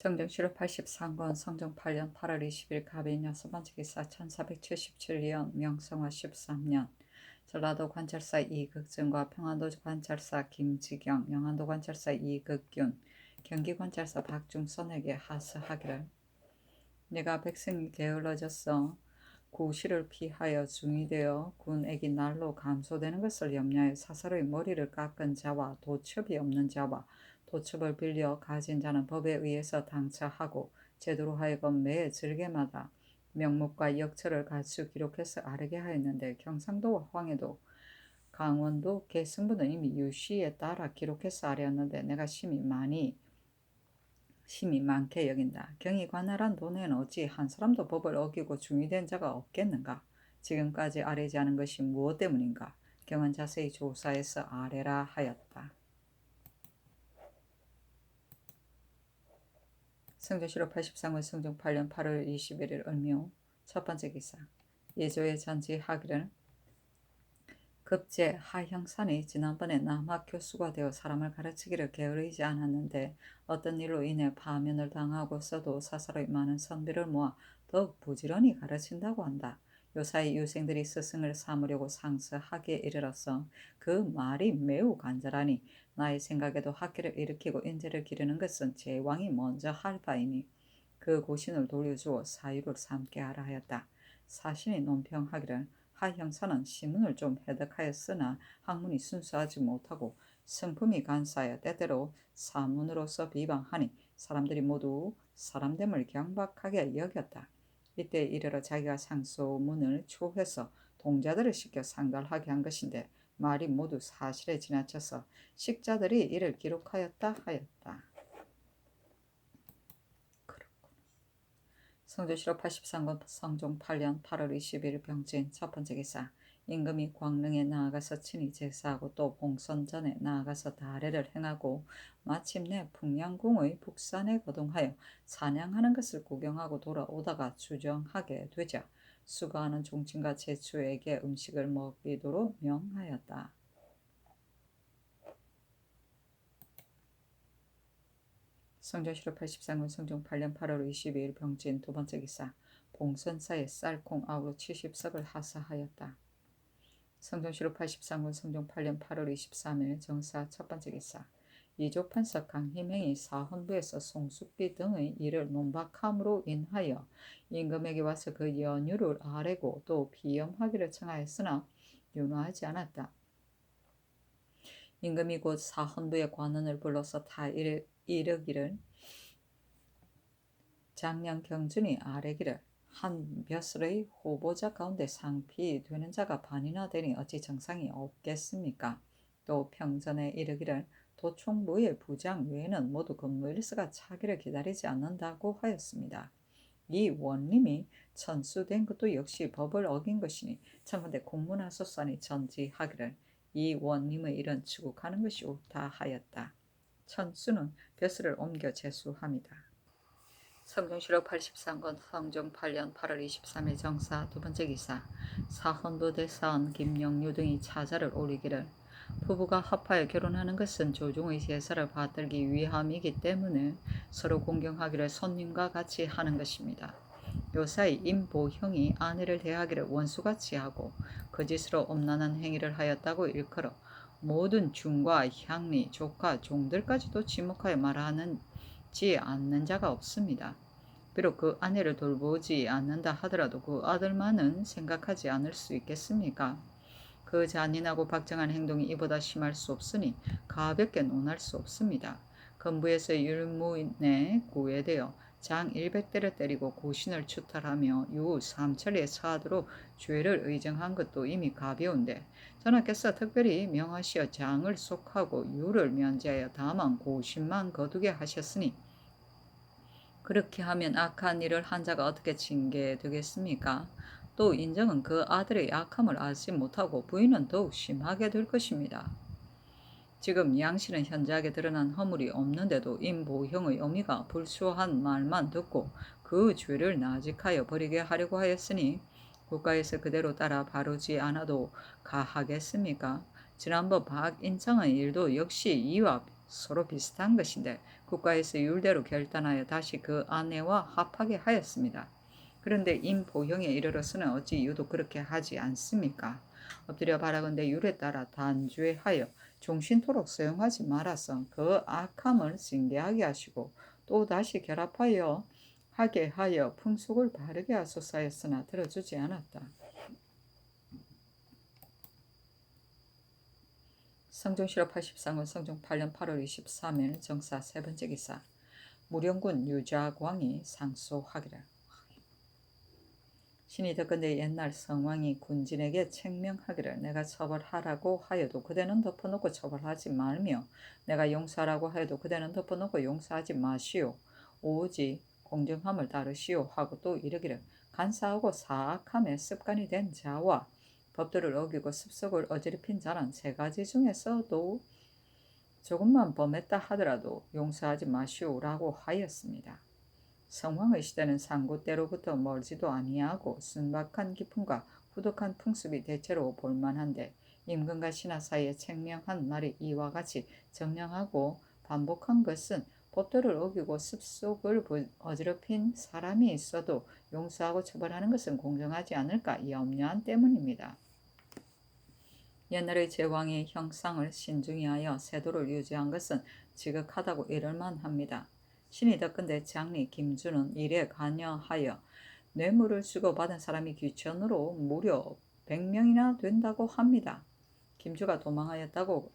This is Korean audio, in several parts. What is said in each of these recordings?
성정시로 83권 성정 8년 8월 20일 갑인 여섯 번째 기사 1477년 명성화 13년 전라도 관찰사 이극증과 평안도 관찰사 김지경, 영안도 관찰사 이극균, 경기 관찰사 박중선에게 하스하기를 내가 백성이 게을러졌어 구시를 피하여 중이되어 군액이 날로 감소되는 것을 염려하여 사사로이 머리를 깎은 자와 도첩이 없는 자와 도첩을 빌려 가진 자는 법에 의해서 당차하고 제도로 하여금 매 절개마다 명목과 역처를 갖추 기록해서 아르게 하였는데 경상도와 황해도 강원도 계승부는 이미 유시에 따라 기록해서 아뢰었는데 내가 심히 많게 여긴다. 경이 관할한 도내는 어찌 한 사람도 법을 어기고 중의된 자가 없겠는가? 지금까지 아뢰지 않은 것이 무엇 때문인가? 경은 자세히 조사해서 아뢰라 하였다. 성조시로 83년 성종 8년 8월 21일 을묘 첫 번째 기사 예조에 전지하기를 급제 하형산이 지난번에 남학 교수가 되어 사람을 가르치기를 게으르지 않았는데 어떤 일로 인해 파면을 당하고서도 사사로이 많은 선비를 모아 더욱 부지런히 가르친다고 한다. 요사이 유생들이 스승을 삼으려고 상서하기에 이르러서 그 말이 매우 간절하니 나의 생각에도 학기를 일으키고 인재를 기르는 것은 제왕이 먼저 할 바이니 그 고신을 돌려주어 사유를 삼게 하라 하였다. 사신이 논평하기를 하 형사는 시문을 좀 해득하였으나 학문이 순수하지 못하고 성품이 간사하여 때때로 사문으로서 비방하니 사람들이 모두 사람됨을 경박하게 여겼다. 이때 이르러 자기가 상소문을 초해서 동자들을 시켜 상달하게 한 것인데 말이 모두 사실에 지나쳐서 식자들이 이를 기록하였다 하였다. 성조시로 83권 성종 8년 8월 20일 병진 첫 번째 기사 임금이 광릉에 나아가서 친히 제사하고 또 봉선전에 나아가서 다례를 행하고 마침내 풍량궁의 북산에 거동하여 사냥하는 것을 구경하고 돌아오다가 주정하게 되자 수거하는 종친과 제추에게 음식을 먹이도록 명하였다. 성조시로 83년 성종 8년 8월 22일 병진 두 번째 기사 봉선사에 쌀콩 아우로 70석을 하사하였다. 성종시로 83년 성종 8년 8월 23일 정사 첫 번째 기사 이조판서 강희맹이 사헌부에서 송숙비 등의 일을 논박함으로 인하여 임금에게 와서 그 연유를 아뢰고 또 비염하기를 청하였으나 윤화하지 않았다. 임금이 곧 사헌부의 관원을 불러서 다 이르기를 장량 경준이 아뢰기를 한 벼슬의 후보자 가운데 상피되는 자가 반이나 되니 어찌 정상이 없겠습니까? 또 평전에 이르기를 도총무의 부장 외에는 모두 근무일수가 차기를 기다리지 않는다고 하였습니다. 이 원림이 천수된 것도 역시 법을 어긴 것이니 청컨대 공문하소서니 전지하기를 이 원림의 일은 추국하는 것이 옳다 하였다. 천수는 벼슬을 옮겨 제수합니다. 성종시로 83권 성종 8년 8월 23일 정사 두 번째 기사 사헌부 대사원 김영유 등이 차자를 올리기를 부부가 합하여 결혼하는 것은 조종의 제사를 받들기 위함이기 때문에 서로 공경하기를 손님과 같이 하는 것입니다. 요사이 임보형이 아내를 대하기를 원수같이 하고 거짓으로 엄란한 행위를 하였다고 일컬어 모든 중과 향리, 조카, 종들까지도 지목하여 말하지 않는 자가 없습니다. 비록 그 아내를 돌보지 않는다 하더라도 그 아들만은 생각하지 않을 수 있겠습니까? 그 잔인하고 박정한 행동이 이보다 심할 수 없으니 가볍게 논할 수 없습니다. 건부에서 율무인에 구애되어 장 100대를 때리고 고신을 추탈하며 유 삼천리에 처하도록 죄를 의정한 것도 이미 가벼운데 전하께서 특별히 명하시어 장을 속하고 유를 면제하여 다만 고신만 거두게 하셨으니 그렇게 하면 악한 일을 한 자가 어떻게 징계되겠습니까? 또 인정은 그 아들의 악함을 알지 못하고 부인은 더욱 심하게 될 것입니다. 지금 양씨는 현저하게 드러난 허물이 없는데도 임보형의 어미가 불수한 말만 듣고 그 죄를 나직하여 버리게 하려고 하였으니 국가에서 그대로 따라 바르지 않아도 가하겠습니까? 지난번 박인창의 일도 역시 이와 서로 비슷한 것인데 국가에서 율대로 결단하여 다시 그 아내와 합하게 하였습니다. 그런데 임보형에 이르러서는 어찌 유독 그렇게 하지 않습니까? 엎드려 바라건대 율에 따라 단죄하여 종신토록 사용하지 말아서 그 악함을 징계하게 하시고 또 다시 결합하여 하게 하여 풍속을 바르게 하소서 하였으나 들어주지 않았다. 성종실록 83권 성종 8년 8월 23일 정사 세 번째 기사 무령군 유자광이 상소하기를 신이 듣건대 옛날 성왕이 군진에게 책명하기를 내가 처벌하라고 하여도 그대는 덮어놓고 처벌하지 말며 내가 용서하라고 하여도 그대는 덮어놓고 용서하지 마시오. 오직 공정함을 따르시오 하고 또 이르기를 간사하고 사악함에 습관이 된 자와 법도를 어기고 습속을 어지럽힌 자는 세 가지 중에서도 조금만 범했다 하더라도 용서하지 마시오라고 하였습니다. 성왕의 시대는 상고 때로부터 멀지도 아니하고 순박한 기품과 후덕한 풍습이 대체로 볼만한데 임금과 신하 사이에 책명한 말이 이와 같이 정량하고 반복한 것은 법도를 어기고 습속을 어지럽힌 사람이 있어도 용서하고 처벌하는 것은 공정하지 않을까 염려한 때문입니다. 옛날의 제왕이 형상을 신중히 하여 세도를 유지한 것은 지극하다고 이를만 합니다. 신이 덕건대 장리 김주는 일에 관여하여 뇌물을 주고받은 사람이 귀천으로 무려 100명이나 된다고 합니다. 김주가 도망하였다고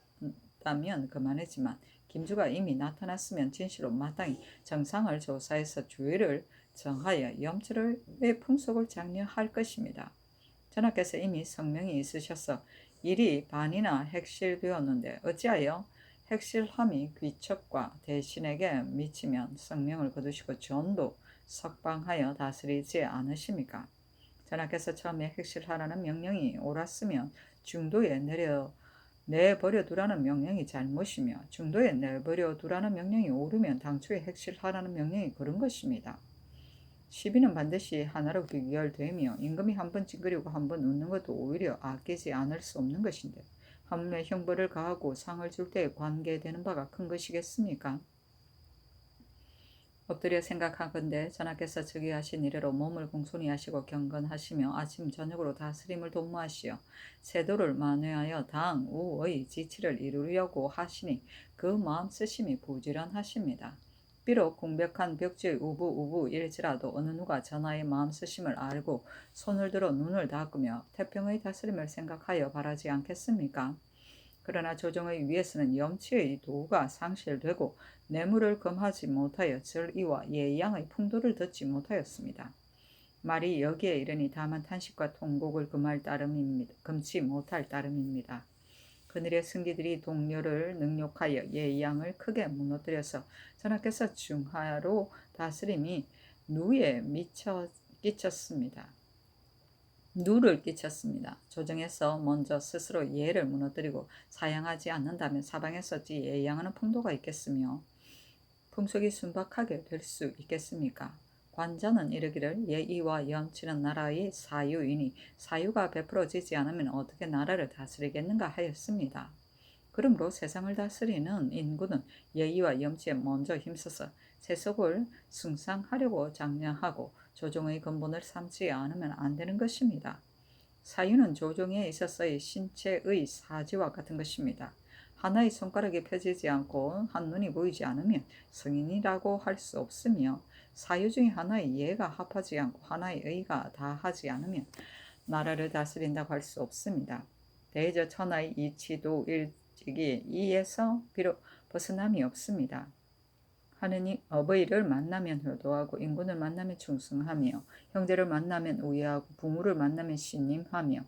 다면 그만이지만 김주가 이미 나타났으면 진실로 마땅히 정상을 조사해서 주의를 정하여 염치의 풍속을 장려할 것입니다. 전하께서 이미 성명이 있으셔서 일이 반이나 핵실되었는데 어찌하여 핵실함이 귀척과 대신에게 미치면 성명을 거두시고 전도 석방하여 다스리지 않으십니까? 전하께서 처음에 핵실하라는 명령이 옳았으면 중도에 내버려 두라는 명령이 잘못이며 중도에 내버려 두라는 명령이 옳으면 당초에 핵실하라는 명령이 그런 것입니다. 시비는 반드시 하나로 귀결되며 임금이 한번 찡그리고 한번 웃는 것도 오히려 아끼지 않을 수 없는 것인데 하물며 형벌을 가하고 상을 줄 때에 관계되는 바가 큰 것이겠습니까? 엎드려 생각하건대 전하께서 즉위하신 이래로 몸을 공손히 하시고 경건하시며 아침 저녁으로 다스림을 도모하시어 세도를 만회하여 당, 우의 지치를 이루려고 하시니 그 마음 쓰심이 부지런하십니다. 비록 공백한 벽지의 우부일지라도 어느 누가 전하의 마음 쓰심을 알고 손을 들어 눈을 닦으며 태평의 다스림을 생각하여 바라지 않겠습니까? 그러나 조정의 위에서는 염치의 도가 상실되고 뇌물을 금하지 못하여 절의와 예양의 풍도를 듣지 못하였습니다. 말이 여기에 이르니 다만 탄식과 통곡을 금치 못할 따름입니다. 그늘의 승기들이 동료를 능욕하여 예양을 크게 무너뜨려서 전하께서 중하로 다스림이 누에 끼쳤습니다. 조정에서 먼저 스스로 예를 무너뜨리고 사양하지 않는다면 사방에서 어찌 예양하는 풍도가 있겠으며 풍속이 순박하게 될 수 있겠습니까? 관자는 이르기를 예의와 염치는 나라의 사유이니 사유가 베풀어지지 않으면 어떻게 나라를 다스리겠는가 하였습니다. 그러므로 세상을 다스리는 인구는 예의와 염치에 먼저 힘써서 세속을 숭상하려고 장려하고 조정의 근본을 삼지 않으면 안 되는 것입니다. 사유는 조정에 있어서의 신체의 사지와 같은 것입니다. 하나의 손가락이 펴지지 않고 한눈이 보이지 않으면 성인이라고 할 수 없으며 사유 중에 하나의 예가 합하지 않고 하나의 의가 다하지 않으면 나라를 다스린다고 할 수 없습니다. 대저 천하의 이치도 일찍이 이에서 비록 벗어남이 없습니다. 하느님 어버이를 만나면 효도하고 인군을 만나면 충성하며 형제를 만나면 우애하고 부모를 만나면 신임하며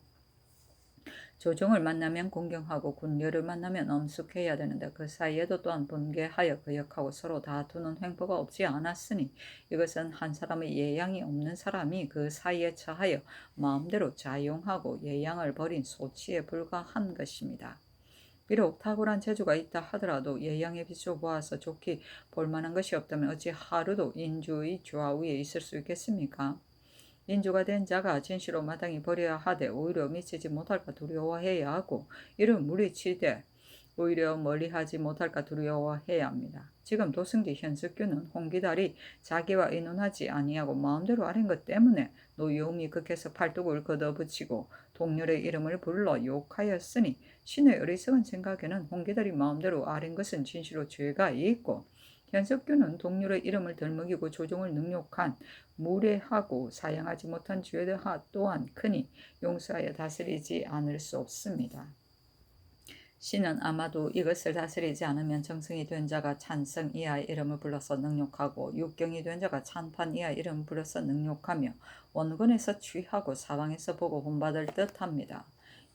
조정을 만나면 공경하고 군녀를 만나면 엄숙해야 되는데 그 사이에도 또한 분개하여 거역하고 서로 다투는 횡포가 없지 않았으니 이것은 한 사람의 예양이 없는 사람이 그 사이에 처하여 마음대로 자용하고 예양을 버린 소치에 불과한 것입니다. 비록 탁월한 재주가 있다 하더라도 예양에 비추어 보아서 좋게 볼만한 것이 없다면 어찌 하루도 인주의 좌우에 있을 수 있겠습니까? 인주가 된 자가 진실로 마땅히 버려야 하되 오히려 미치지 못할까 두려워해야 하고 이를 물리치되 오히려 멀리하지 못할까 두려워해야 합니다. 지금 도승지 현석규는 홍기달이 자기와 의논하지 아니하고 마음대로 아린 것 때문에 노여움이 극해서 팔뚝을 걷어붙이고 동료의 이름을 불러 욕하였으니 신의 어리석은 생각에는 홍기달이 마음대로 아린 것은 진실로 죄가 있고 현석규는 동료의 이름을 덜먹이고 조종을 능욕한 무례하고 사양하지 못한 죄 또한 크니 용서하여 다스리지 않을 수 없습니다. 신은 아마도 이것을 다스리지 않으면 정승이 된 자가 찬성 이하의 이름을 불러서 능욕하고 육경이 된 자가 찬판 이하의 이름을 불러서 능욕하며 원근에서 취하고 사방에서 보고 본받을 듯합니다.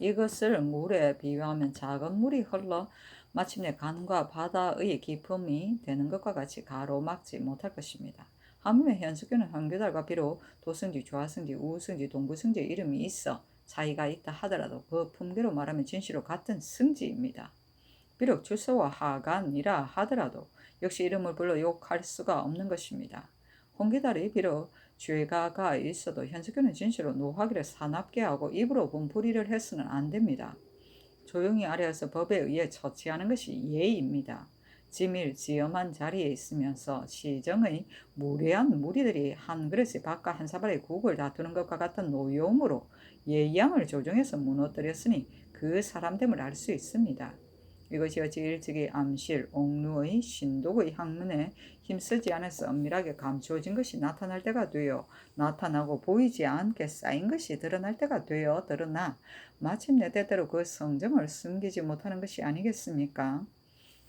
이것을 물에 비유하면 작은 물이 흘러 마침내 강과 바다의 깊음이 되는 것과 같이 가로막지 못할 것입니다. 하물며 현석규는 황교달과 비록 도승지, 좌승지, 우승지, 동구승지의 이름이 있어 차이가 있다 하더라도 그 품계로 말하면 진실로 같은 승지입니다. 비록 주서와 하간이라 하더라도 역시 이름을 불러 욕할 수가 없는 것입니다. 홍기달이 비록 죄가가 있어도 현석규는 진실로 노하기를 사납게 하고 입으로 분풀이를 해서는 안 됩니다. 조용히 아래에서 법에 의해 처치하는 것이 예의입니다. 지밀지엄한 자리에 있으면서 시정의 무례한 무리들이 한 그릇에 밥과 한 사발의 국을 다투는 것과 같은 노여움으로 예양을 조정해서 무너뜨렸으니 그 사람됨을 알 수 있습니다. 이것이 어찌 일찍이 암실, 옥루의 신독의 학문에 힘쓰지 않아서 엄밀하게 감추어진 것이 나타날 때가 되어 나타나고 보이지 않게 쌓인 것이 드러날 때가 되어 드러나 마침내 때때로 그 성정을 숨기지 못하는 것이 아니겠습니까?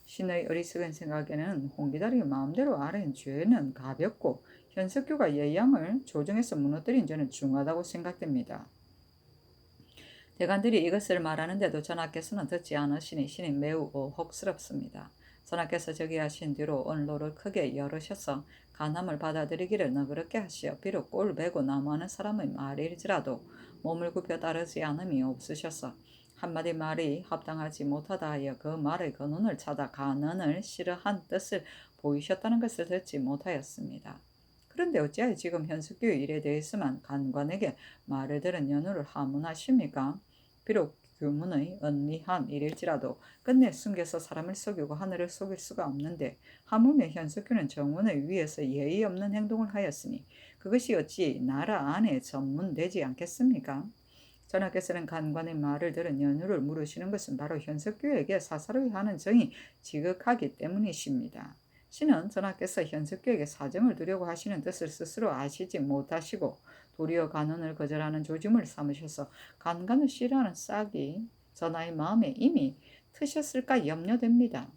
신의 어리석은 생각에는 홍기달이 마음대로 아는 죄는 가볍고 현석규가 예양을 조정해서 무너뜨린 죄는 중하다고 생각됩니다. 대관들이 이것을 말하는데도 전하께서는 듣지 않으시니 신이 매우 의혹스럽습니다. 전하께서 저기 하신 뒤로 언로를 크게 열으셔서 간함을 받아들이기를 너그럽게 하시어 비록 꼴 베고 나무하는 사람의 말일지라도 몸을 굽혀 따르지 않음이 없으셔서 한마디 말이 합당하지 못하다 하여 그 말의 근원을 찾아 간언을 싫어한 뜻을 보이셨다는 것을 듣지 못하였습니다. 그런데 어찌하여 지금 현석규의 일에 대해서만 간관에게 말을 들은 연후를 하문하십니까? 비록 교문의 언니한 일일지라도 끝내 숨겨서 사람을 속이고 하늘을 속일 수가 없는데 하물며 현석규는 정원의 위에서 예의 없는 행동을 하였으니 그것이 어찌 나라 안에 전문되지 않겠습니까? 전하께서는 간관의 말을 들은 연후를 물으시는 것은 바로 현석규에게 사사로이 하는 정이 지극하기 때문이십니다. 신은 전하께서 현석규에게 사정을 두려고 하시는 뜻을 스스로 아시지 못하시고 도리어 간언을 거절하는 조짐을 삼으셔서 간관을 싫어하는 싹이 전하의 마음에 이미 트셨을까 염려됩니다.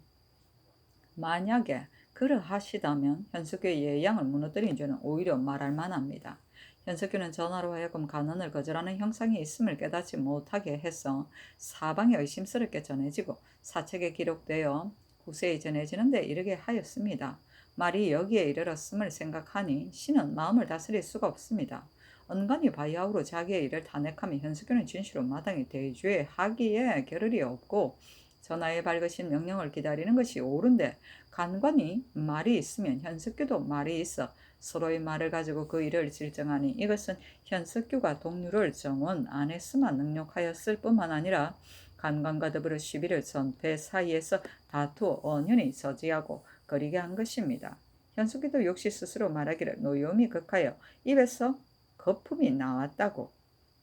만약에 그러하시다면 현석규의 예양을 무너뜨린 죄는 오히려 말할 만합니다. 현석규는 전하로 하여금 간언을 거절하는 형상이 있음을 깨닫지 못하게 해서 사방에 의심스럽게 전해지고 사책에 기록되어 후세에 전해지는 데 이르게 하였습니다. 말이 여기에 이르렀음을 생각하니 신은 마음을 다스릴 수가 없습니다. 언간이 바야흐로 자기의 일을 탄핵하며 현석규는 진실로 마땅히 대죄하기에 겨를이 없고 전하의 밝으신 명령을 기다리는 것이 옳은데 간관이 말이 있으면 현석규도 말이 있어 서로의 말을 가지고 그 일을 질정하니 이것은 현석규가 동료를 정원 안에서만 능욕하였을 뿐만 아니라 간관과 더불어 시비를 전폐 사이에서 다투어 언연히 저지하고 거리게 한 것입니다. 현석규도 역시 스스로 말하기를 노여움이 극하여 입에서 거품이 나왔다고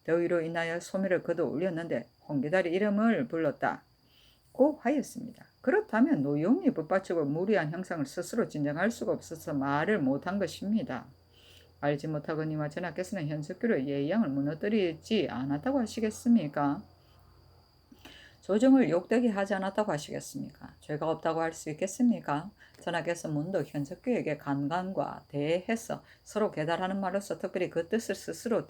더위로 인하여 소매를 걷어 올렸는데 홍기달이 이름을 불렀다 고 하였습니다. 그렇다면 노여움이 붙받치고 무리한 형상을 스스로 진정할 수가 없어서 말을 못한 것입니다. 알지 못하거니와 전하께서는 현석규를 예양을 무너뜨리지 않았다고 하시겠습니까? 조정을 욕되게 하지 않았다고 하시겠습니까? 죄가 없다고 할 수 있겠습니까? 전하께서 문득 현석규에게 간관과 대해서 서로 계달하는 말로서 특별히 그 뜻을 스스로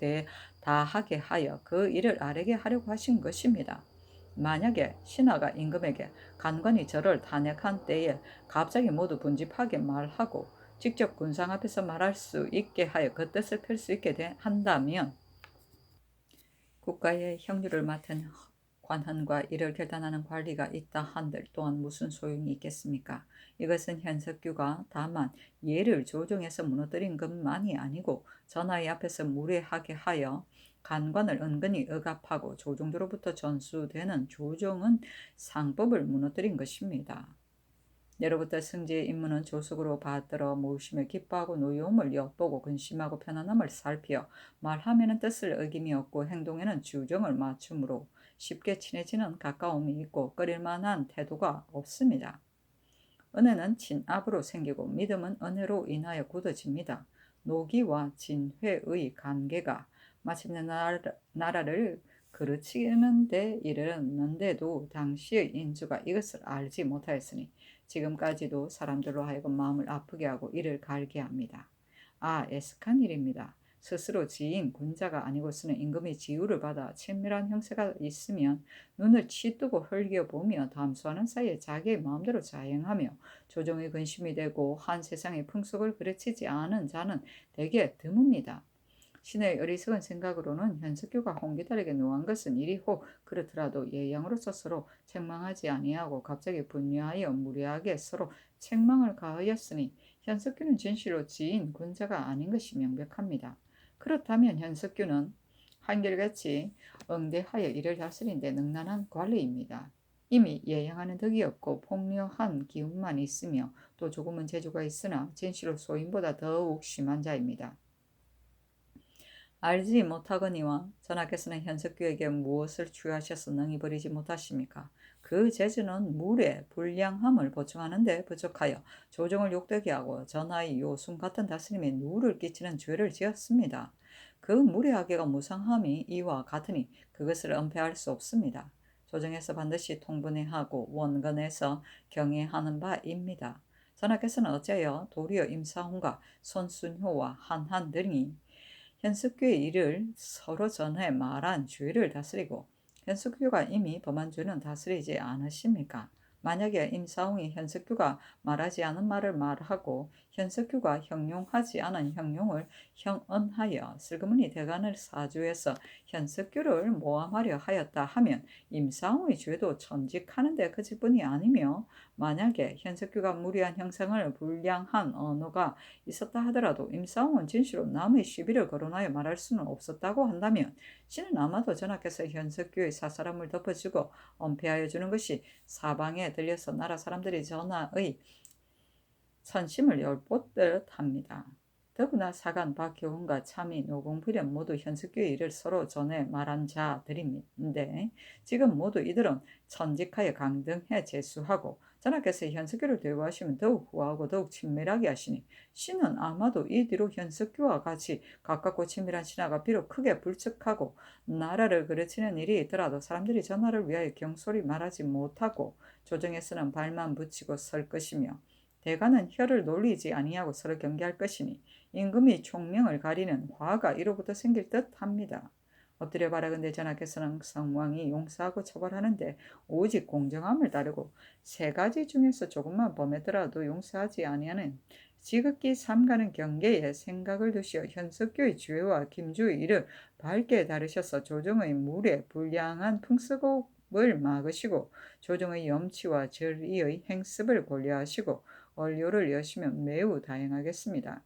다하게 하여 그 일을 아뢰게 하려고 하신 것입니다. 만약에 신하가 임금에게 간관이 저를 탄핵한 때에 갑자기 모두 분집하게 말하고 직접 군상 앞에서 말할 수 있게 하여 그 뜻을 펼 수 있게 한다면 국가의 형률을 맡은 관한과 이를 결단하는 관리가 있다 한들 또한 무슨 소용이 있겠습니까? 이것은 현석규가 다만 예를 조정해서 무너뜨린 것만이 아니고 전하의 앞에서 무례하게 하여 간관을 은근히 억압하고 조정조로부터 전수되는 조정은 상법을 무너뜨린 것입니다. 예로부터 승지의 임무는 조속으로 받들어 모시며 기뻐하고 노여움을 엿보고 근심하고 편안함을 살피어 말하면은 뜻을 어김이 없고 행동에는 주정을 맞춤으로 쉽게 친해지는 가까움이 있고 끓일만한 태도가 없습니다. 은혜는 친압으로 생기고 믿음은 은혜로 인하여 굳어집니다. 노기와 진회의 관계가 마침내 나라를 그르치는 데 이르렀는데도 당시의 인주가 이것을 알지 못하였으니 지금까지도 사람들로 하여금 마음을 아프게 하고 이를 갈게 합니다. 애석한 일입니다. 스스로 지인 군자가 아니고서는 임금이 지우를 받아 친밀한 형세가 있으면 눈을 치뜨고 흘겨보며 담수하는 사이에 자기의 마음대로 자행하며 조정의 근심이 되고 한 세상의 풍속을 그르치지 않은 자는 대개 드뭅니다. 신의 어리석은 생각으로는 현석교가 홍기달에게 노한 것은 이리 혹 그렇더라도 예양으로서 서로 책망하지 아니하고 갑자기 분야하여 무례하게 서로 책망을 가하였으니 현석교는 진실로 지인 군자가 아닌 것이 명백합니다. 그렇다면 현석교는 한결같이 응대하여 이를 다스린 데 능란한 관리입니다. 이미 예양하는 덕이 없고 폭력한 기운만 있으며 또 조금은 재주가 있으나 진실로 소인보다 더욱 심한 자입니다. 알지 못하거니와 전하께서는 현석교에게 무엇을 주하셔서 능히 버리지 못하십니까? 그 재주는 물의 불량함을 보충하는 데 부족하여 조정을 욕되게 하고 전하의 요순 같은 다스림에 누를 끼치는 죄를 지었습니다. 그 무례하게가 무상함이 이와 같으니 그것을 은폐할 수 없습니다. 조정에서 반드시 통분해하고 원건에서 경애하는 바입니다. 전하께서는 어찌하여 도리어 임사홍과 손순효와 한한 등이 현숙교의 일을 서로 전해 말한 죄를 다스리고 현숙교가 이미 범한 죄는 다스리지 않으십니까? 만약에 임사홍이 현석규가 말하지 않은 말을 말하고 현석규가 형용하지 않은 형용을 형언하여 슬그머니 대간을 사주해서 현석규를 모함하려 하였다 하면 임사홍의 죄도 천직하는 데 그칠 뿐이 아니며 만약에 현석규가 무리한 형상을 불량한 언어가 있었다 하더라도 임사홍은 진실로 남의 시비를 거론하여 말할 수는 없었다고 한다면 신은 아마도 전하께서 현석규의 사사람을 덮어주고 엄폐하여 주는 것이 사방에 들려서 나라 사람들이 전하의 선심을 열뻗듯 합니다. 더구나 사간 박효훈과 참인 노공필은 모두 현석규의 일을 서로 전해 말한 자들인데 지금 모두 이들은 천직하여 강등해 제수하고 전하께서 현석규를 대우하시면 더욱 후하고 더욱 친밀하게 하시니 신은 아마도 이 뒤로 현석규와 같이 가깝고 친밀한 신하가 비록 크게 불측하고 나라를 그르치는 일이 있더라도 사람들이 전하를 위하여 경솔히 말하지 못하고 조정에서는 발만 붙이고 설 것이며 대가는 혀를 놀리지 아니하고 서로 경계할 것이니 임금이 총명을 가리는 화가 이로부터 생길 듯합니다. 엎드려 바라건대 전하께서는 성왕이 용서하고 처벌하는데 오직 공정함을 따르고 세 가지 중에서 조금만 범했더라도 용서하지 아니하는 지극히 삼가는 경계에 생각을 두시어 현석교의 죄와 김주의 일을 밝게 다루셔서 조정의 물에 불량한 풍습을 막으시고 조정의 염치와 절의의 행습을 고려하시고 원료를 여시면 매우 다행하겠습니다.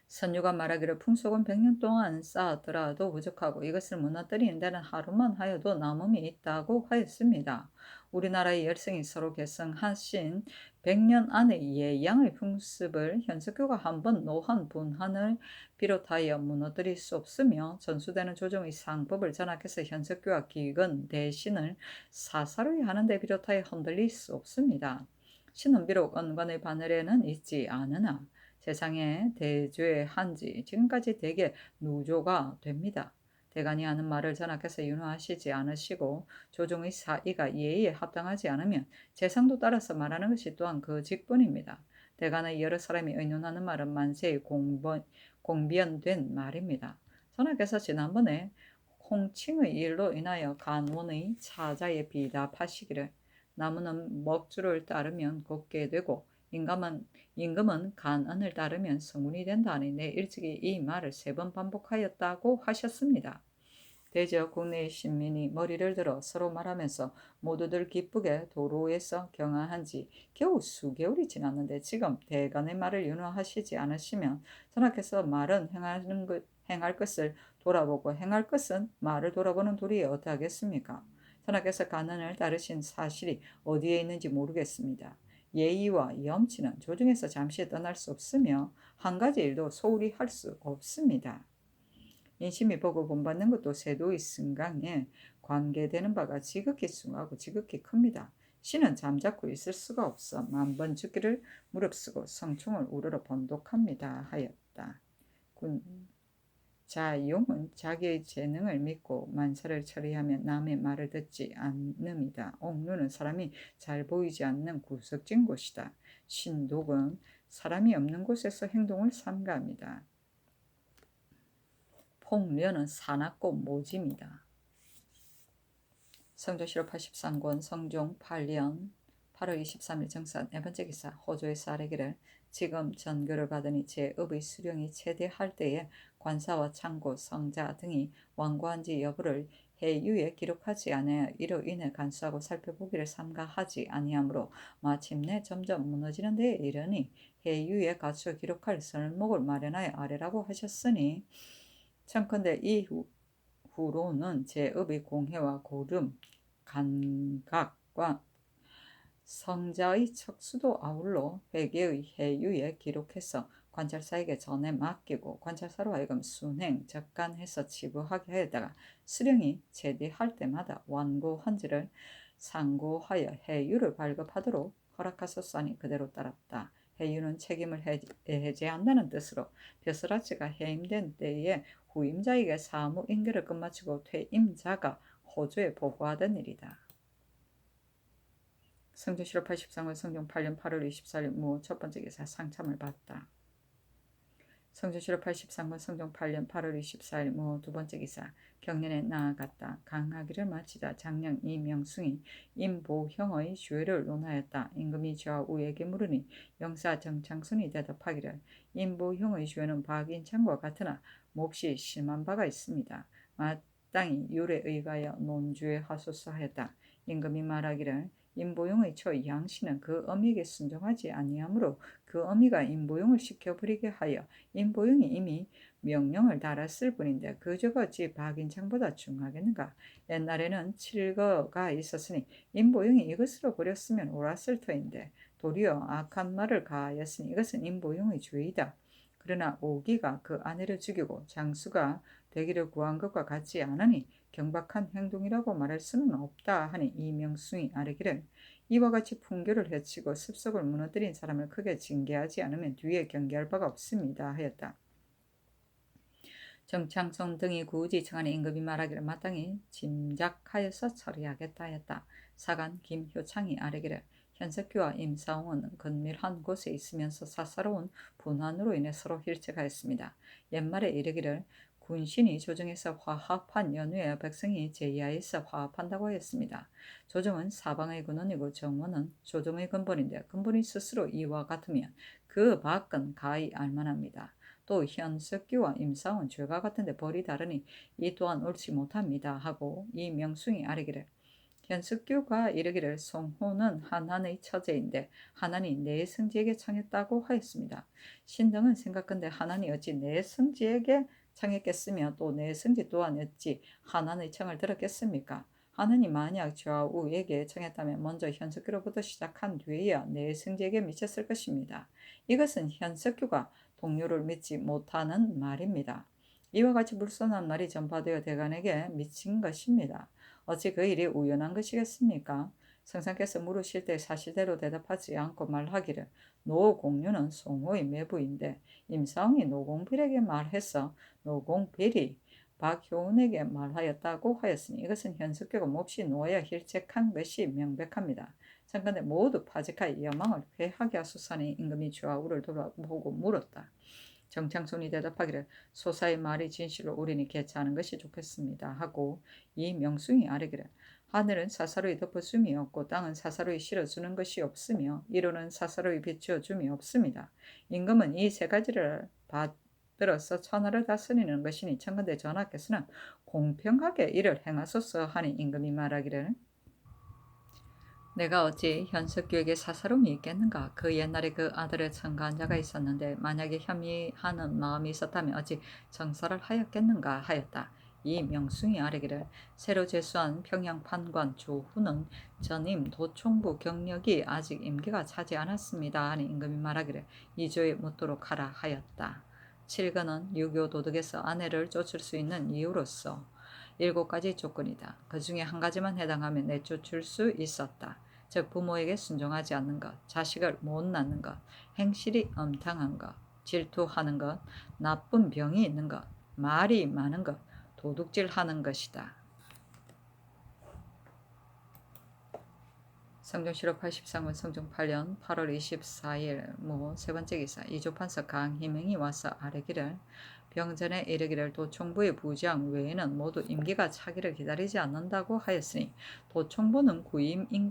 선유가 말하기를 풍속은 100년 동안 쌓았더라도 부족하고 이것을 무너뜨리는 데는 하루만 하여도 남음이 있다고 하였습니다. 우리나라의 열성이 서로 계승하신 100년 안에 예양의 풍습을 현석교가 한번 노한 분한을 비롯하여 무너뜨릴 수 없으며 전수되는 조정의 상법을 전하께서 현석교와 기근 대신을 사사로이 하는 데 비롯하여 흔들릴 수 없습니다. 신은 비록 언관의 바늘에는 있지 않으나 세상에 대죄한지 지금까지 대개 누조가 됩니다. 대간이 하는 말을 전하께서 윤호하시지 않으시고 조정의 사의가 예의에 합당하지 않으면 재상도 따라서 말하는 것이 또한 그 직분입니다. 대간의 여러 사람이 의논하는 말은 만세의 공변된 말입니다. 전하께서 지난번에 홍칭의 일로 인하여 간원의 차자에 비답하시기를 나무는 먹주를 따르면 곱게 되고 임금은 간언을 따르면 성운이 된다니 내 일찍이 이 말을 3번 반복하였다고 하셨습니다. 대저 국내의 신민이 머리를 들어 서로 말하면서 모두들 기쁘게 도로에서 경화한 지 겨우 수개월이 지났는데 지금 대간의 말을 윤호하시지 않으시면 전하께서 말은 행할 것을 돌아보고 행할 것은 말을 돌아보는 도리에 어떠하겠습니까? 전하께서 가난을 따르신 사실이 어디에 있는지 모르겠습니다. 예의와 염치는 조중에서 잠시 떠날 수 없으며 한 가지 일도 소홀히 할 수 없습니다. 인심이 보고 본받는 것도 세도의 승강에 관계되는 바가 지극히 숭하고 지극히 큽니다. 신은 잠자코 있을 수가 없어 만번 죽기를 무릅쓰고 성충을 우러러 번독합니다 하였다. 자, 용은 자기의 재능을 믿고 만사를 처리하며 남의 말을 듣지 않습니다. 옥루는 사람이 잘 보이지 않는 구석진 곳이다. 신독은 사람이 없는 곳에서 행동을 삼가합니다. 폭려는 사납고 모집니다. 성조실록 83권 성종 8년 8월 23일 정사 네 번째 기사 호조에서 아뢰기를 지금 전교를 받으니 제 업의 수령이 최대할 때에 관사와 창고, 성자 등이 완고한지 여부를 해유에 기록하지 않아 이로 인해 간수하고 살펴보기를 삼가하지 아니하므로 마침내 점점 무너지는 데에 이르니 해유에 갖추어 기록할 설목을 마련하여 아뢰라고 하셨으니 청컨대 이후로는 제 업의 공회와 고름, 감각과 성자의 척수도 아울러 회계의 해유에 기록해서 관찰사에게 전해 맡기고 관찰사로 하여금 순행, 적간해서 치부하게 하였다가 수령이 제대할 때마다 완고한지를 상고하여 해유를 발급하도록 허락하셨사니 그대로 따랐다. 해유는 책임을 해제한다는 뜻으로 벼슬아치가 해임된 때에 후임자에게 사무 인계를 끝마치고 퇴임자가 호주에 보고하던 일이다. 성조실록 83권 성종 8년 8월 24일 무 첫번째 기사 상참을 받다. 성조실록 83권 성종 8년 8월 24일 무 두번째 기사 경년에 나아갔다. 강하기를 마치자 장령 이명숭이 임보형의 죄를 논하였다. 임금이 좌우에게 물으니 영사 정창순이 대답하기를 임보형의 죄는 박인창과 같으나 몹시 심한 바가 있습니다. 마땅히 율에 의하여 논죄하소서 하였다. 임금이 말하기를 임보용의 초 양씨는 그 어미에게 순종하지 아니하므로 그 어미가 임보용을 시켜버리게 하여 임보용이 이미 명령을 달았을 뿐인데 그 죄가 어찌 박인창보다 중하겠는가. 옛날에는 칠거가 있었으니 임보용이 이것으로 버렸으면 옳았을 터인데 도리어 악한 말을 가하였으니 이것은 임보용의 죄이다. 그러나 오기가 그 아내를 죽이고 장수가 되기를 구한 것과 같지 않으니 경박한 행동이라고 말할 수는 없다 하니 이명숭이 아뢰기를 이와 같이 풍교를 해치고 습속을 무너뜨린 사람을 크게 징계하지 않으면 뒤에 경계할 바가 없습니다 하였다. 정창성 등이 굳이 청하는 임금이 말하기를 마땅히 짐작하여서 처리하겠다 하였다. 사간 김효창이 아뢰기를 현석규와 임사홍은 건밀한 곳에 있으면서 사사로운 분환으로 인해 서로 힐책하였습니다. 옛말에 이르기를 군신이 조정에서 화합한 연후에 백성이 제이하에서 화합한다고 하였습니다. 조정은 사방의 근원이고 정원은 조정의 근본인데 근본이 스스로 이와 같으면 그 밖은 가히 알만합니다. 또 현석규와 임사원 죄가 같은데 벌이 다르니 이 또한 옳지 못합니다 하고 이 명숭이 아뢰기를 현석규가 이르기를 송호는 한한의 처제인데 한한이 내 성지에게 청했다고 하였습니다. 신등은 생각건대 한한이 어찌 내 성지에게 청했겠으며 또 내 성지 또한 어찌 한한의 청을 들었겠습니까? 한한이 만약 좌우에게 청했다면 먼저 현석규로부터 시작한 뒤에야 내 성지에게 미쳤을 것입니다. 이것은 현석규가 동료를 믿지 못하는 말입니다. 이와 같이 불손한 말이 전파되어 대간에게 미친 것입니다. 어찌 그 일이 우연한 것이겠습니까? 성상께서 물으실 때 사실대로 대답하지 않고 말하기를 노공유는 송호의 매부인데 임사홍이 노공필에게 말해서 노공필이 박효운에게 말하였다고 하였으니 이것은 현석규가 몹시 노하여 힐책한 것이 명백합니다. 잠깐에 모두 파직하여 여망을 회하게 하소서니 임금이 좌우를 돌아보고 물었다. 정창순이 대답하기를 소사의 말이 진실로 우리는 개최하는 것이 좋겠습니다 하고 이 명숭이 아뢰기를 하늘은 사사로이 덮어줌이 없고 땅은 사사로이 실어주는 것이 없으며 이로는 사사로이 비추어 줌이 없습니다. 임금은 이 세 가지를 받들어서 천하를 다스리는 것이니 청컨대 전하께서는 공평하게 이를 행하소서 하니 임금이 말하기를 내가 어찌 현석규에게 사사로움이 있겠는가? 그 옛날에 그 아들을 청가한 자가 있었는데 만약에 혐의하는 마음이 있었다면 어찌 정사를 하였겠는가 하였다. 이 명숭이 아뢰기를 새로 제수한 평양 판관 조훈은 전임 도총부 경력이 아직 임기가 차지 않았습니다 하니 임금이 말하기를 이조에 묻도록 하라 하였다. 7근은 유교 도덕에서 아내를 쫓을 수 있는 이유로서 7가지 조건이다. 그 중에 한 가지만 해당하면 내쫓을 수 있었다. 즉 부모에게 순종하지 않는 것, 자식을 못 낳는 것, 행실이 엄탕한 것, 질투하는 것, 나쁜 병이 있는 것, 말이 많은 것, 도둑질하는 것이다. 성종실록 83년 성종 8년 8월 24일 세 번째 기사 이조판서 강희명이 와서 아뢰기를 병전에 이르기를 도총부의 부장 외에는 모두 임기가 차기를 기다리지 않는다고 하였으니 도총부는 구임인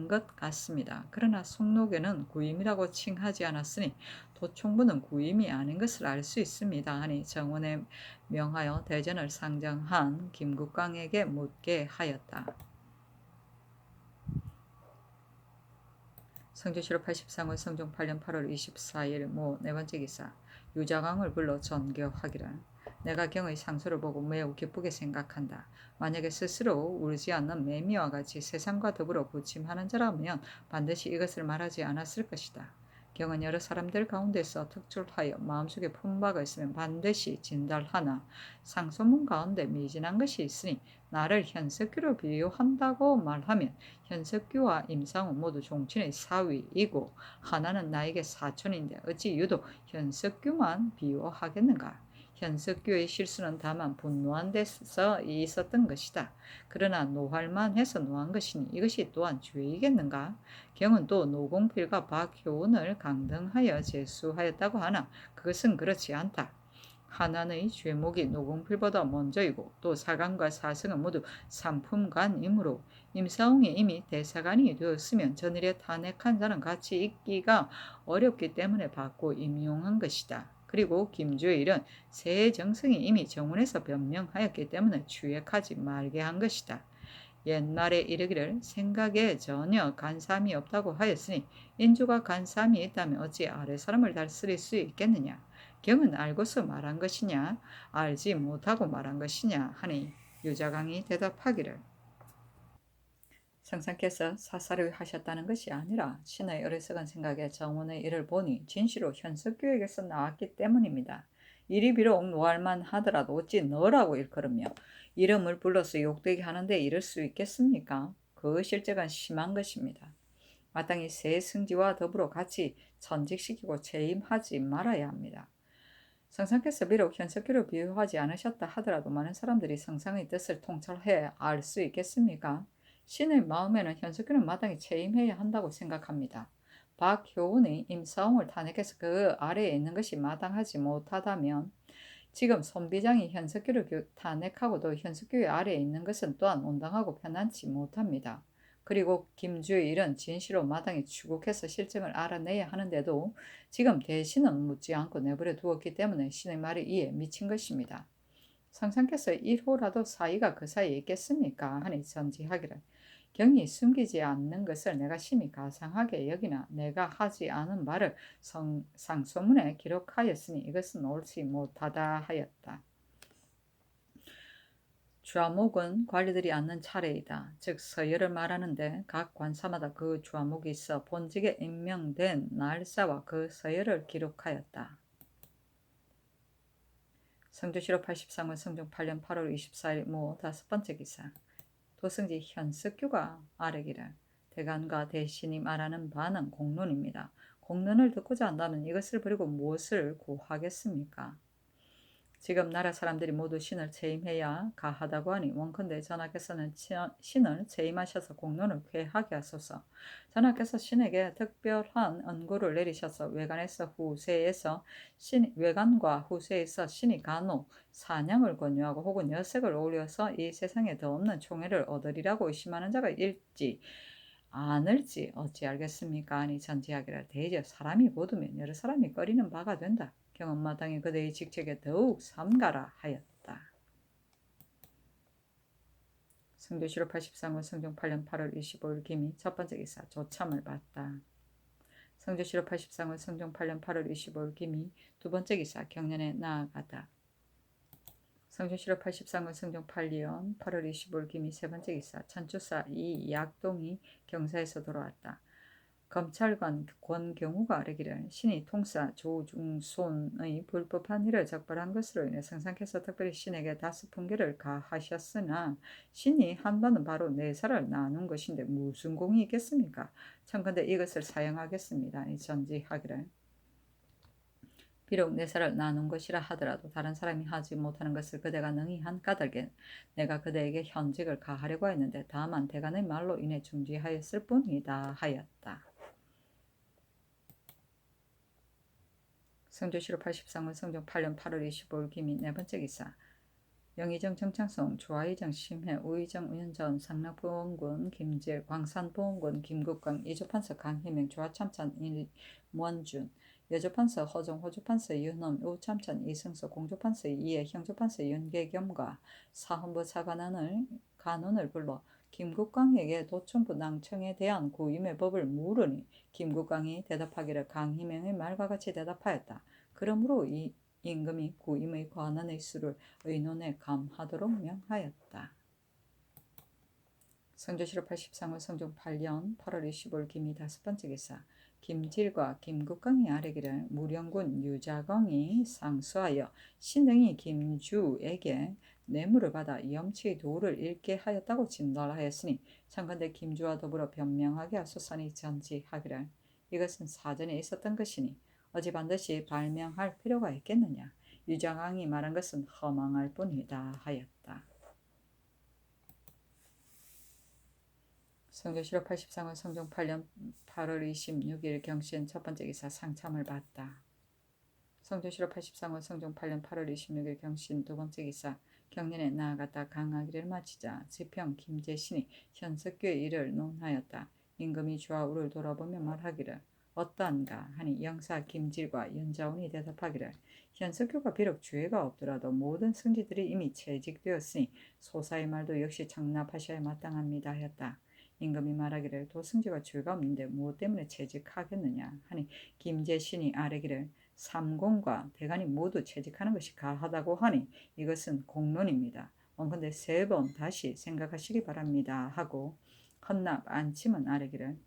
것 같습니다. 그러나 송록에는 구임이라고 칭하지 않았으니 도총부는 구임이 아닌 것을 알 수 있습니다. 하니 정원에 명하여 대전을 상정한 김국광에게 묻게 하였다. 성조실록 83년 성종 8년 8월 24일 네 번째 기사 유자광을 불러 전교하기를 내가 경의 상소를 보고 매우 기쁘게 생각한다. 만약에 스스로 울지 않는 매미와 같이 세상과 더불어 부침하는 자라면 반드시 이것을 말하지 않았을 것이다. 경은 여러 사람들 가운데서 특출하여 마음속에 품바가 있으면 반드시 진달하나 상소문 가운데 미진한 것이 있으니 나를 현석규로 비유한다고 말하면 현석규와 임상은 모두 종친의 사위이고 하나는 나에게 사촌인데 어찌 유독 현석규만 비유하겠는가? 현석규의 실수는 다만 분노한 데서 있었던 것이다. 그러나 노할만 해서 노한 것이니 이것이 또한 죄이겠는가? 경은 또 노공필과 박효운을 강등하여 제수하였다고 하나 그것은 그렇지 않다. 하나의 죄목이 노공필보다 먼저이고 또 사관과 사승은 모두 삼품관이므로 임사홍이 이미 대사관이 되었으면 전일에 탄핵한 자는 같이 있기가 어렵기 때문에 받고 임용한 것이다. 그리고 김주의 일은 세정승이 이미 정원에서 변명하였기 때문에 추액하지 말게 한 것이다. 옛날에 이르기를 생각에 전혀 간삼이 없다고 하였으니 인주가 간삼이 있다면 어찌 아래 사람을 다스릴 수 있겠느냐. 경은 알고서 말한 것이냐 알지 못하고 말한 것이냐 하니 유자강이 대답하기를 성상께서 사사를 하셨다는 것이 아니라 신의 어리석은 생각에 정원의 일을 보니 진시로 현석교에게서 나왔기 때문입니다. 일이 비록 노할만 하더라도 어찌 너라고 일컬으며 이름을 불러서 욕되게 하는데 이를 수 있겠습니까? 그 실적은 심한 것입니다. 마땅히 새 승지와 더불어 같이 전직시키고 재임하지 말아야 합니다. 성상께서 비록 현석규를 비유하지 않으셨다 하더라도 많은 사람들이 성상의 뜻을 통찰해 알 수 있겠습니까? 신의 마음에는 현석규는 마땅히 재임해야 한다고 생각합니다. 박효운이 임사홍을 탄핵해서 그 아래에 있는 것이 마땅하지 못하다면 지금 손비장이 현석규를 탄핵하고도 현석규의 아래에 있는 것은 또한 온당하고 편안치 못합니다. 그리고 김주의 일은 진실로 마땅히 추국해서 실정을 알아내야 하는데도 지금 대신은 묻지 않고 내버려 두었기 때문에 신의 말이 이에 미친 것입니다. 성상께서 1호라도 사이가 그 사이에 있겠습니까? 하니 전지하기를 경히 숨기지 않는 것을 내가 심히 가상하게 여기나 내가 하지 않은 말을 상소문에 기록하였으니 이것은 옳지 못하다 하였다. 좌목은 관리들이 앉는 차례이다. 즉 서열을 말하는데 각 관사마다 그 좌목이 있어 본직에 임명된 날짜와 그 서열을 기록하였다. 성조실록 83년 성종 8년 8월 24일 다섯 번째 기사 도승지 현석규가 아뢰기를 대간과 대신이 말하는 바는 공론입니다. 공론을 듣고자 한다면 이것을 버리고 무엇을 구하겠습니까? 지금 나라 사람들이 모두 신을 체임해야 가하다고 하니 원컨대 전하께서는 신을 체임하셔서 공론을 쾌하게 하소서. 전하께서 신에게 특별한恩구를 내리셔서 외관과 후세에서 신이 간혹 사냥을 권유하고 혹은 여색을 어울려서 이 세상에 더 없는 총애를 얻으리라고 의심하는 자가 일지 않을지 어찌 알겠습니까? 아니 전지하기를 대저 사람이 보두면 여러 사람이 꺼리는 바가 된다. 경험마땅히 그대의 직책에 더욱 삼가라 하였다. 성조실록 83권 성종 8년 8월 25일 기미 첫 번째 기사 조참을 받다. 성조실록 83권 성종 8년 8월 25일 기미 두 번째 기사 경련에 나아가다. 성조실록 83권 성종 8년 8월 25일 기미 세 번째 기사 천주사 이약동이 경사에서 돌아왔다. 검찰관 권경우가 아뢰기를 신이 통사 조중손의 불법한 일을 적발한 것으로 인해 성상께서 특별히 신에게 다스 품계를 가하셨으나 신이 한 바는 바로 내사를 나눈 것인데 무슨 공이 있겠습니까? 청컨대 이것을 사용하겠습니다. 이 전지하기를 비록 내사를 나눈 것이라 하더라도 다른 사람이 하지 못하는 것을 그대가 능히 한 까닭에 내가 그대에게 현직을 가하려고 했는데 다만 대간의 말로 인해 중지하였을 뿐이다 하였다. 성조실록 83권 성종 8년 8월 25일 기미 네 번째 기사 영의정 정창성 조하의정 심해 우의정 우현전 상락보험군 김질 광산보험군 김국광 이조판서 강희명 조하참찬 임원준 여조판서 허정 호조판서 윤엄 우참찬 이승서 공조판서 이해 형조판서 윤계겸과 사헌부 사관원을 불러 김국광에게 도청부 낭청에 대한 구임의 법을 물으니 김국광이 대답하기를 강희명의 말과 같이 대답하였다. 그러므로 이 임금이 구임의 관원의 수를 의논에 감하도록 명하였다. 성조실록 83권 성종 8년 8월 25일 기미 다섯 번째 기사 김질과 김국광이 아뢰기를 무령군 유자광이 상수하여 신등이 김주에게 뇌물을 받아 염치의 도를 잃게 하였다고 진달하였으니 청컨대 김주와 더불어 변명하게 하소서니 전지하기를 이것은 사전에 있었던 것이니 어찌 반드시 발명할 필요가 있겠느냐. 유자광이 말한 것은 허망할 뿐이다 하였다. 성조실록 83권 성종 8년 8월 26일 경신 첫 번째 기사 상참을 받다. 성조실록 83권 성종 8년 8월 26일 경신 두 번째 기사 경련에 나아갔다. 강하기를 마치자 지평 김제신이 현석규의 일을 논하였다. 임금이 좌우를 돌아보며 말하기를 어떠한가 하니 영사 김질과 연자운이 대답하기를 현석규가 비록 죄가 없더라도 모든 승지들이 이미 채직되었으니 소사의 말도 역시 장납하셔야 마땅합니다 하였다. 임금이 말하기를 도승지가 죄가 없는데 무엇 때문에 채직하겠느냐 하니 김제신이 아뢰기를 삼공과 대간이 모두 채직하는 것이 가하다고 하니 이것은 공론입니다. 원컨대 세 번 다시 생각하시기 바랍니다 하고 헌납 안침은 아뢰기를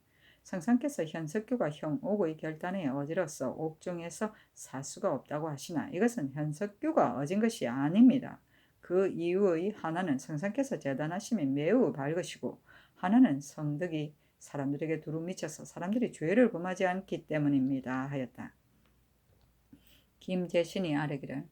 성상께서 현석규가 형 옥의 결단에 어지러서 옥중에서 사수가 없다고 하시나 이것은 현석규가 어진 것이 아닙니다. 그 이유의 하나는 성상께서 재단하심이 매우 밝으시고 하나는 성덕이 사람들에게 두루 미쳐서 사람들이 죄를 범하지 않기 때문입니다 하였다. 김제신이 아뢰기를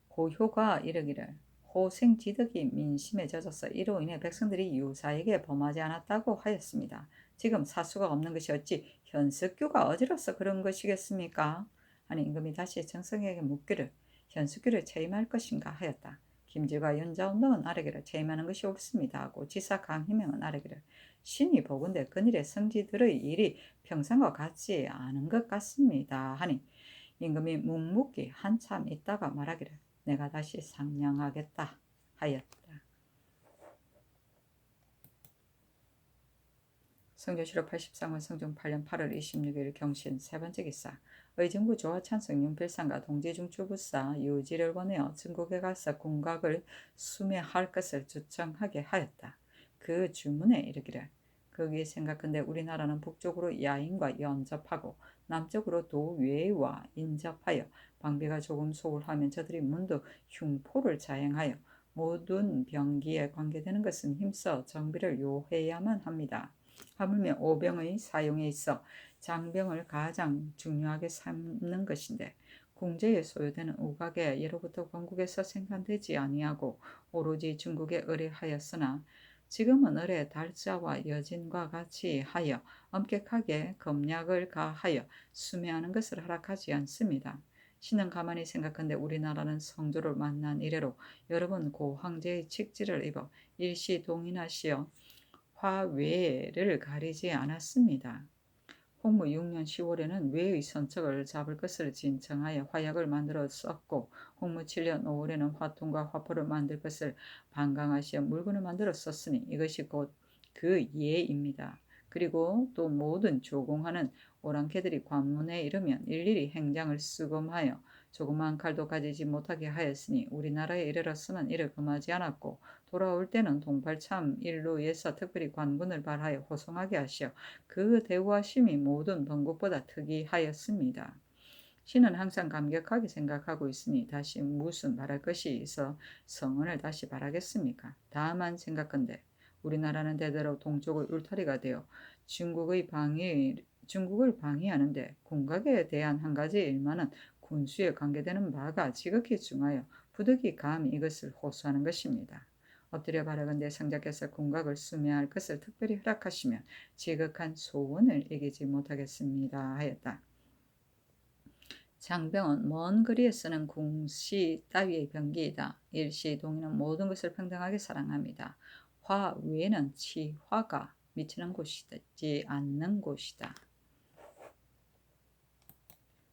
고효가 이르기를 호생지덕이 민심에 젖어서 이로 인해 백성들이 유사에게 범하지 않았다고 하였습니다. 지금 사수가 없는 것이 어찌 현석규가 어지러서 그런 것이겠습니까? 하니 임금이 다시 정성에게 묻기를 현석규를 체임할 것인가 하였다. 김질과 연자운동은 아뢰기를 체임하는 것이 옳습니다 하고 지사 강희명은 아뢰기를 신이 보건대 그일의 성지들의 일이 평상과 같지 않은 것 같습니다 하니 임금이 묵묵히 한참 있다가 말하기를 내가 다시 상냥하겠다 하였다. 성조실록 83권 성종 8년 8월 26일 경신 세 번째 기사 의정부 조하찬성 윤필상과 동지중추부사 유지를 권하여 전국에 가서 군각을 수매할 것을 주청하게 하였다. 그 주문에 이르기를 거기에 생각한데 우리나라는 북쪽으로 야인과 연접하고 남쪽으로 도외와 인접하여 방비가 조금 소홀하면 저들이 문득 흉포를 자행하여 모든 병기에 관계되는 것은 힘써 정비를 요해야만 합니다. 하물며 오병의 사용에 있어 장병을 가장 중요하게 삼는 것인데 궁제에 소요되는 우각에 예로부터 건국에서 생산되지 아니하고 오로지 중국에 의뢰하였으나 지금은 을의 달자와 여진과 같이 하여 엄격하게 검약을 가하여 수매하는 것을 허락하지 않습니다. 신은 가만히 생각한데 우리나라는 성조를 만난 이래로 여러 번 고황제의 직지를 입어 일시 동인하시어 화외를 가리지 않았습니다. 홍무 6년 10월에는 외의 선척을 잡을 것을 진청하여 화약을 만들어 썼고 홍무 7년 5월에는 화통과 화포를 만들 것을 방강하시어 물건을 만들어 썼으니 이것이 곧 그 예입니다. 그리고 또 모든 조공하는 오랑캐들이 관문에 이르면 일일이 행장을 쓰검하여 조그마한 칼도 가지지 못하게 하였으니 우리나라에 이르러서는 이를 금하지 않았고 돌아올 때는 동팔참 일루에서 특별히 관군을 발하여 호송하게 하시어 그 대우하심이 모든 번국보다 특이하였습니다. 신은 항상 감격하게 생각하고 있으니 다시 무슨 말할 것이 있어 성언을 다시 바라겠습니까? 다만 생각건대 우리나라는 대대로 동쪽의 울타리가 되어 중국을 방해하는데 궁각에 대한 한 가지 일만은 군수에 관계되는 바가 지극히 중하여 부득이 감히 이것을 호소하는 것입니다. 엎드려 바라건대 성자께서 궁각을 수매할 것을 특별히 허락하시면 지극한 소원을 이기지 못하겠습니다 하였다. 장병은 먼 거리에 쓰는 궁시 따위의 병기이다. 일시 동의는 모든 것을 평등하게 사랑합니다. 화 외에는 치화가 미치는 곳이지 않는 곳이다.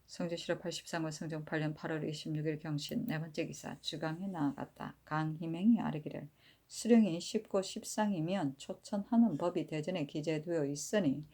성주시로 83권 성종 8년 8월 26일 경신 네 번째 기사 주강에 나아갔다. 강희맹이 아르기를 수령이 10고 10상이면 초천하는 법이 대전에 기재되어 있으니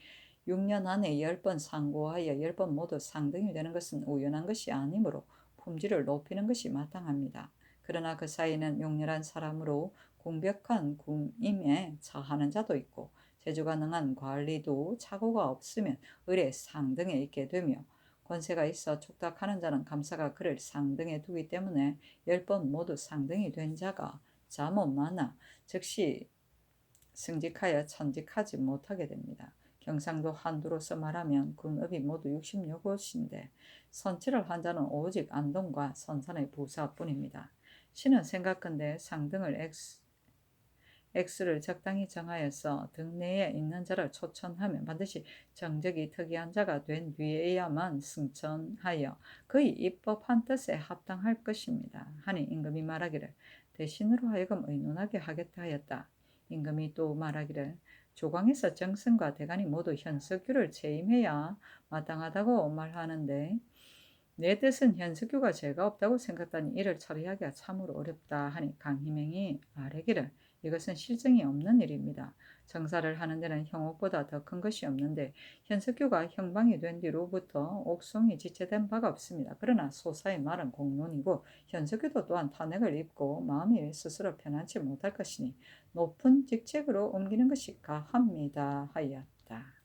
6년 안에 10번 상고하여 10번 모두 상등이 되는 것은 우연한 것이 아니므로 품질을 높이는 것이 마땅합니다. 그러나 그 사이는 용렬한 사람으로 공벽한 군임에 처하는 자도 있고 재주가 능한 관리도 착오가 없으면 을에 상등에 있게 되며 권세가 있어 촉탁하는 자는 감사가 그를 상등에 두기 때문에 10번 모두 상등이 된 자가 잠옷 많아 즉시 승직하여 천직하지 못하게 됩니다. 경상도 한두로서 말하면 군업이 모두 60여 곳인데 선치를 한 자는 오직 안동과 선산의 부사뿐입니다. 신은 생각건대 상등을 X를 적당히 정하여서 등 내에 있는 자를 초천하면 반드시 정적이 특이한 자가 된 뒤에야만 승천하여 그의 입법한 뜻에 합당할 것입니다. 하니 임금이 말하기를 대신으로 하여금 의논하게 하겠다 하였다. 임금이 또 말하기를 조광에서 정승과 대간이 모두 현석규를 채임해야 마땅하다고 말하는데 내 뜻은 현석규가 죄가 없다고 생각하니 이를 처리하기가 참으로 어렵다 하니 강희맹이 아뢰기를 이것은 실증이 없는 일입니다. 정사를 하는 데는 형옥보다 더 큰 것이 없는데 현석규가 형방이 된 뒤로부터 옥송이 지체된 바가 없습니다. 그러나 소사의 말은 공론이고 현석규도 또한 탄핵을 입고 마음이 스스로 편안치 못할 것이니 높은 직책으로 옮기는 것이 가합니다 하였다.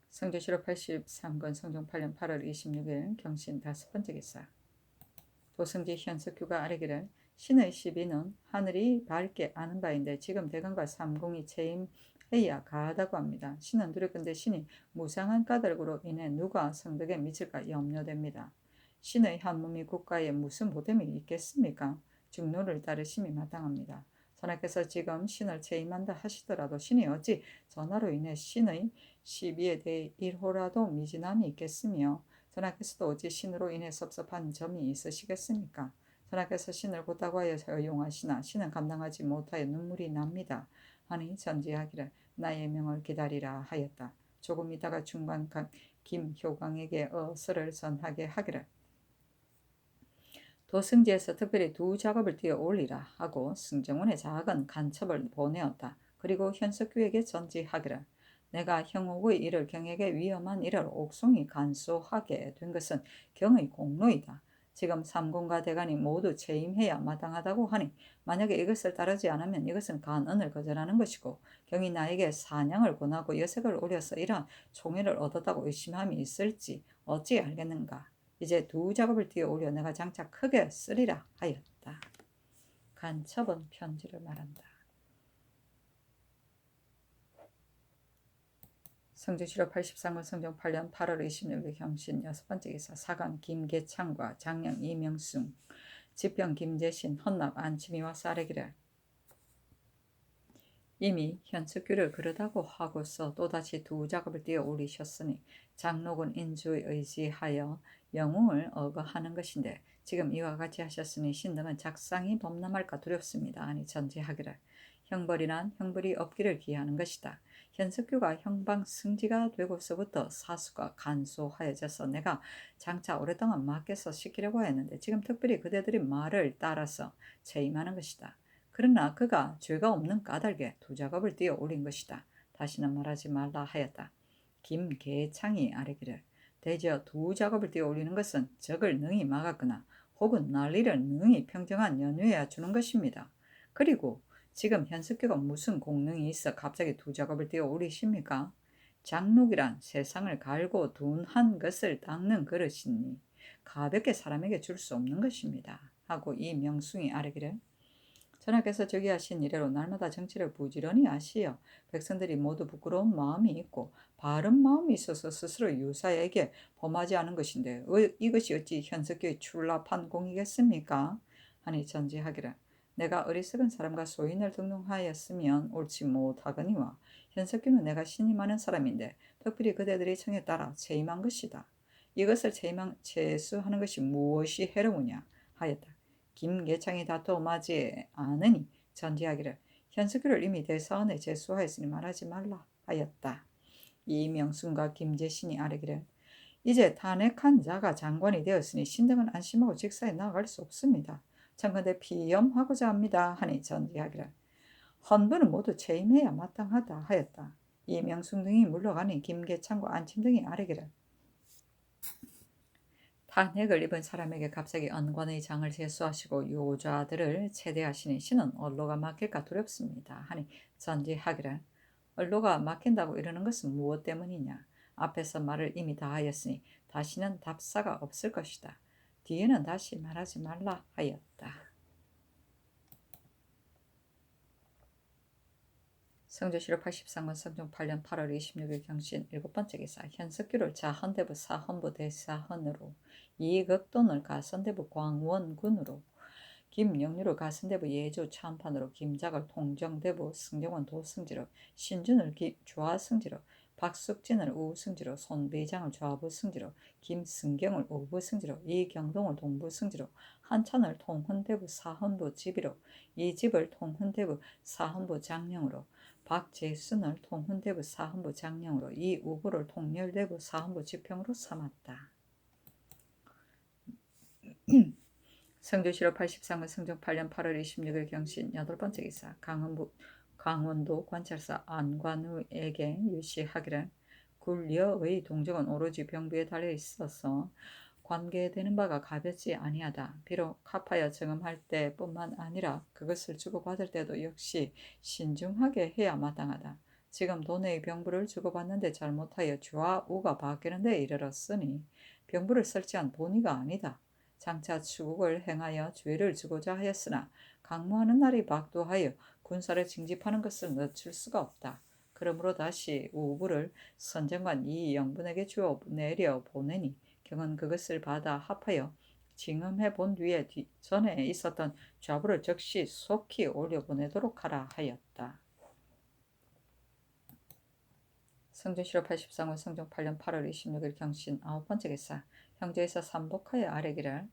성조시로 83권 성종 8년 8월 26일 경신 5번째 기사 도승지 현석규가 아뢰기를 신의 시비는 하늘이 밝게 아는 바인데 지금 대간과 삼공이 체임해야 가하다고 합니다. 신은 두렵건대 신이 무상한 까닭으로 인해 누가 성덕에 미칠까 염려됩니다. 신의 한 몸이 국가에 무슨 보탬이 있겠습니까? 중노를 따르심이 마땅합니다. 전하께서 지금 신을 체임한다 하시더라도 신이 어찌 전하로 인해 신의 시비에 대해 일호라도 미진함이 있겠으며 전하께서도 어찌 신으로 인해 섭섭한 점이 있으시겠습니까? 전하께서 신을 곧다고 하여 허용하시나 신은 감당하지 못하여 눈물이 납니다. 하니 전지하기를 나의 명을 기다리라 하였다. 조금 있다가 중간간 김효광에게 어서를 전하게 하기를 도승지에서 특별히 두 작업을 띄어 올리라 하고 승정원의 작은 간첩을 보내었다. 그리고 현석규에게 전지하기를 내가 형옥의 일을 경에게 위험한 일을 옥송이 간소하게 된 것은 경의 공로이다. 지금 삼공과 대간이 모두 체임해야 마땅하다고 하니 만약에 이것을 따르지 않으면 이것은 간언을 거절하는 것이고 경이 나에게 사냥을 권하고 여색을 오려서 이러한 총애를 얻었다고 의심함이 있을지 어찌 알겠는가. 이제 두 작업을 띄어 올려 내가 장차 크게 쓰리라 하였다. 간첩은 편지를 말한다. 성주시로 83권 성종 8년 8월 26일 경신 6번째 기사 사강 김계창과 장령 이명숭 지평 김재신 헌납 안치미와 사례기를 이미 현석규를 그러다고 하고서 또다시 두 작업을 띄어 올리셨으니 장록은 인주에 의지하여 영웅을 어거하는 것인데 지금 이와 같이 하셨으니 신등은 작상이 범람할까 두렵습니다. 아니 전제하기를 형벌이란 형벌이 없기를 기하는 것이다. 현석규가 형방 승지가 되고서부터 사수가 간소하여져서 내가 장차 오랫동안 맡겨서 시키려고 했는데 지금 특별히 그대들의 말을 따라서 재임하는 것이다. 그러나 그가 죄가 없는 까닭에 두 작업을 띄어 올린 것이다. 다시는 말하지 말라 하였다. 김계창이 아뢰기를 대저 두 작업을 띄어 올리는 것은 적을 능히 막았거나 혹은 난리를 능히 평정한 연후에야 주는 것입니다. 그리고 지금 현석규가 무슨 공능이 있어 갑자기 두 작업을 띄어 올리십니까? 장록이란 세상을 갈고 둔한 것을 닦는 그릇이니 가볍게 사람에게 줄 수 없는 것입니다. 하고 이 명숭이 아뢰기를 전하께서 저기 하신 이래로 날마다 정치를 부지런히 하시어 백성들이 모두 부끄러운 마음이 있고 바른 마음이 있어서 스스로 유사에게 범하지 않은 것인데 이것이 어찌 현석교의 출납한 공이겠습니까? 하니 전지하기를 내가 어리석은 사람과 소인을 등록하였으면 옳지 못하거니와 현석교는 내가 신임하는 사람인데 특별히 그대들의 청에 따라 재임한 것이다. 이것을 재수하는 것이 무엇이 해로우냐 하였다. 김계창이 다투마지 않으니 전지하기를 현석규를 이미 대사원에 제수하였으니 말하지 말라 하였다. 이명순과 김재신이 아뢰기를 이제 탄핵한 자가 장관이 되었으니 신등은 안심하고 직사에 나아갈 수 없습니다. 청컨대 피염하고자 합니다. 하니 전지하기를 헌부는 모두 재임해야 마땅하다 하였다. 이명순 등이 물러가니 김계창과 안침 등이 아뢰기를 탄핵을 입은 사람에게 갑자기 언관의 장을 제수하시고 요좌들을 체대하시니 신은 언로가 막힐까 두렵습니다. 하니 전지하기를 언로가 막힌다고 이러는 것은 무엇 때문이냐. 앞에서 말을 이미 다 하였으니 다시는 답사가 없을 것이다. 뒤에는 다시 말하지 말라 하였다. 성조실록 83권 성종 8년 8월 26일 경신 7번째 기사 현석규를 자헌대부 사헌부 대사헌으로 이극돈을 가선대부 광원군으로 김영류를 가선대부 예주 참판으로 김작을 통정대부 승정원 도승지로 신준을 좌승지로 박숙진을 우승지로 손비장을 좌부승지로 김승경을 우부승지로 이경동을 동부승지로 한찬을 통헌대부 사헌부 지비로 이집을 통헌대부 사헌부 장령으로 박재순을 통훈대부 사헌부 장령으로 이우부를 통렬대부 사헌부 지평으로 삼았다. 성조실록 83년 성종 8년 8월 26일 경신 8번째 기사 강원도 관찰사 안관우에게 유시하기를 굴려의 동정은 오로지 병부에 달려 있어서 관계되는 바가 가볍지 아니하다. 비록 합하여 정음할 때뿐만 아니라 그것을 주고받을 때도 역시 신중하게 해야 마땅하다. 지금 도내의 병부를 주고받는데 잘못하여 좌우가 바뀌는 데 이르렀으니 병부를 설치한 본의가 아니다. 장차 추국을 행하여 죄를 주고자 하였으나 강무하는 날이 박도하여 군사를 징집하는 것을 늦출 수가 없다. 그러므로 다시 우부를 선정관 이영분에게 주어 내려 보내니 경은 그것을 받아 합하여 징음해 본 뒤에 전에 있었던 좌부를 즉시 속히 올려보내도록 하라 하였다. 성조실록 83년 성종 8년 8월 26일 경신 9번째 기사 형제에서 삼복하여 아뢰기를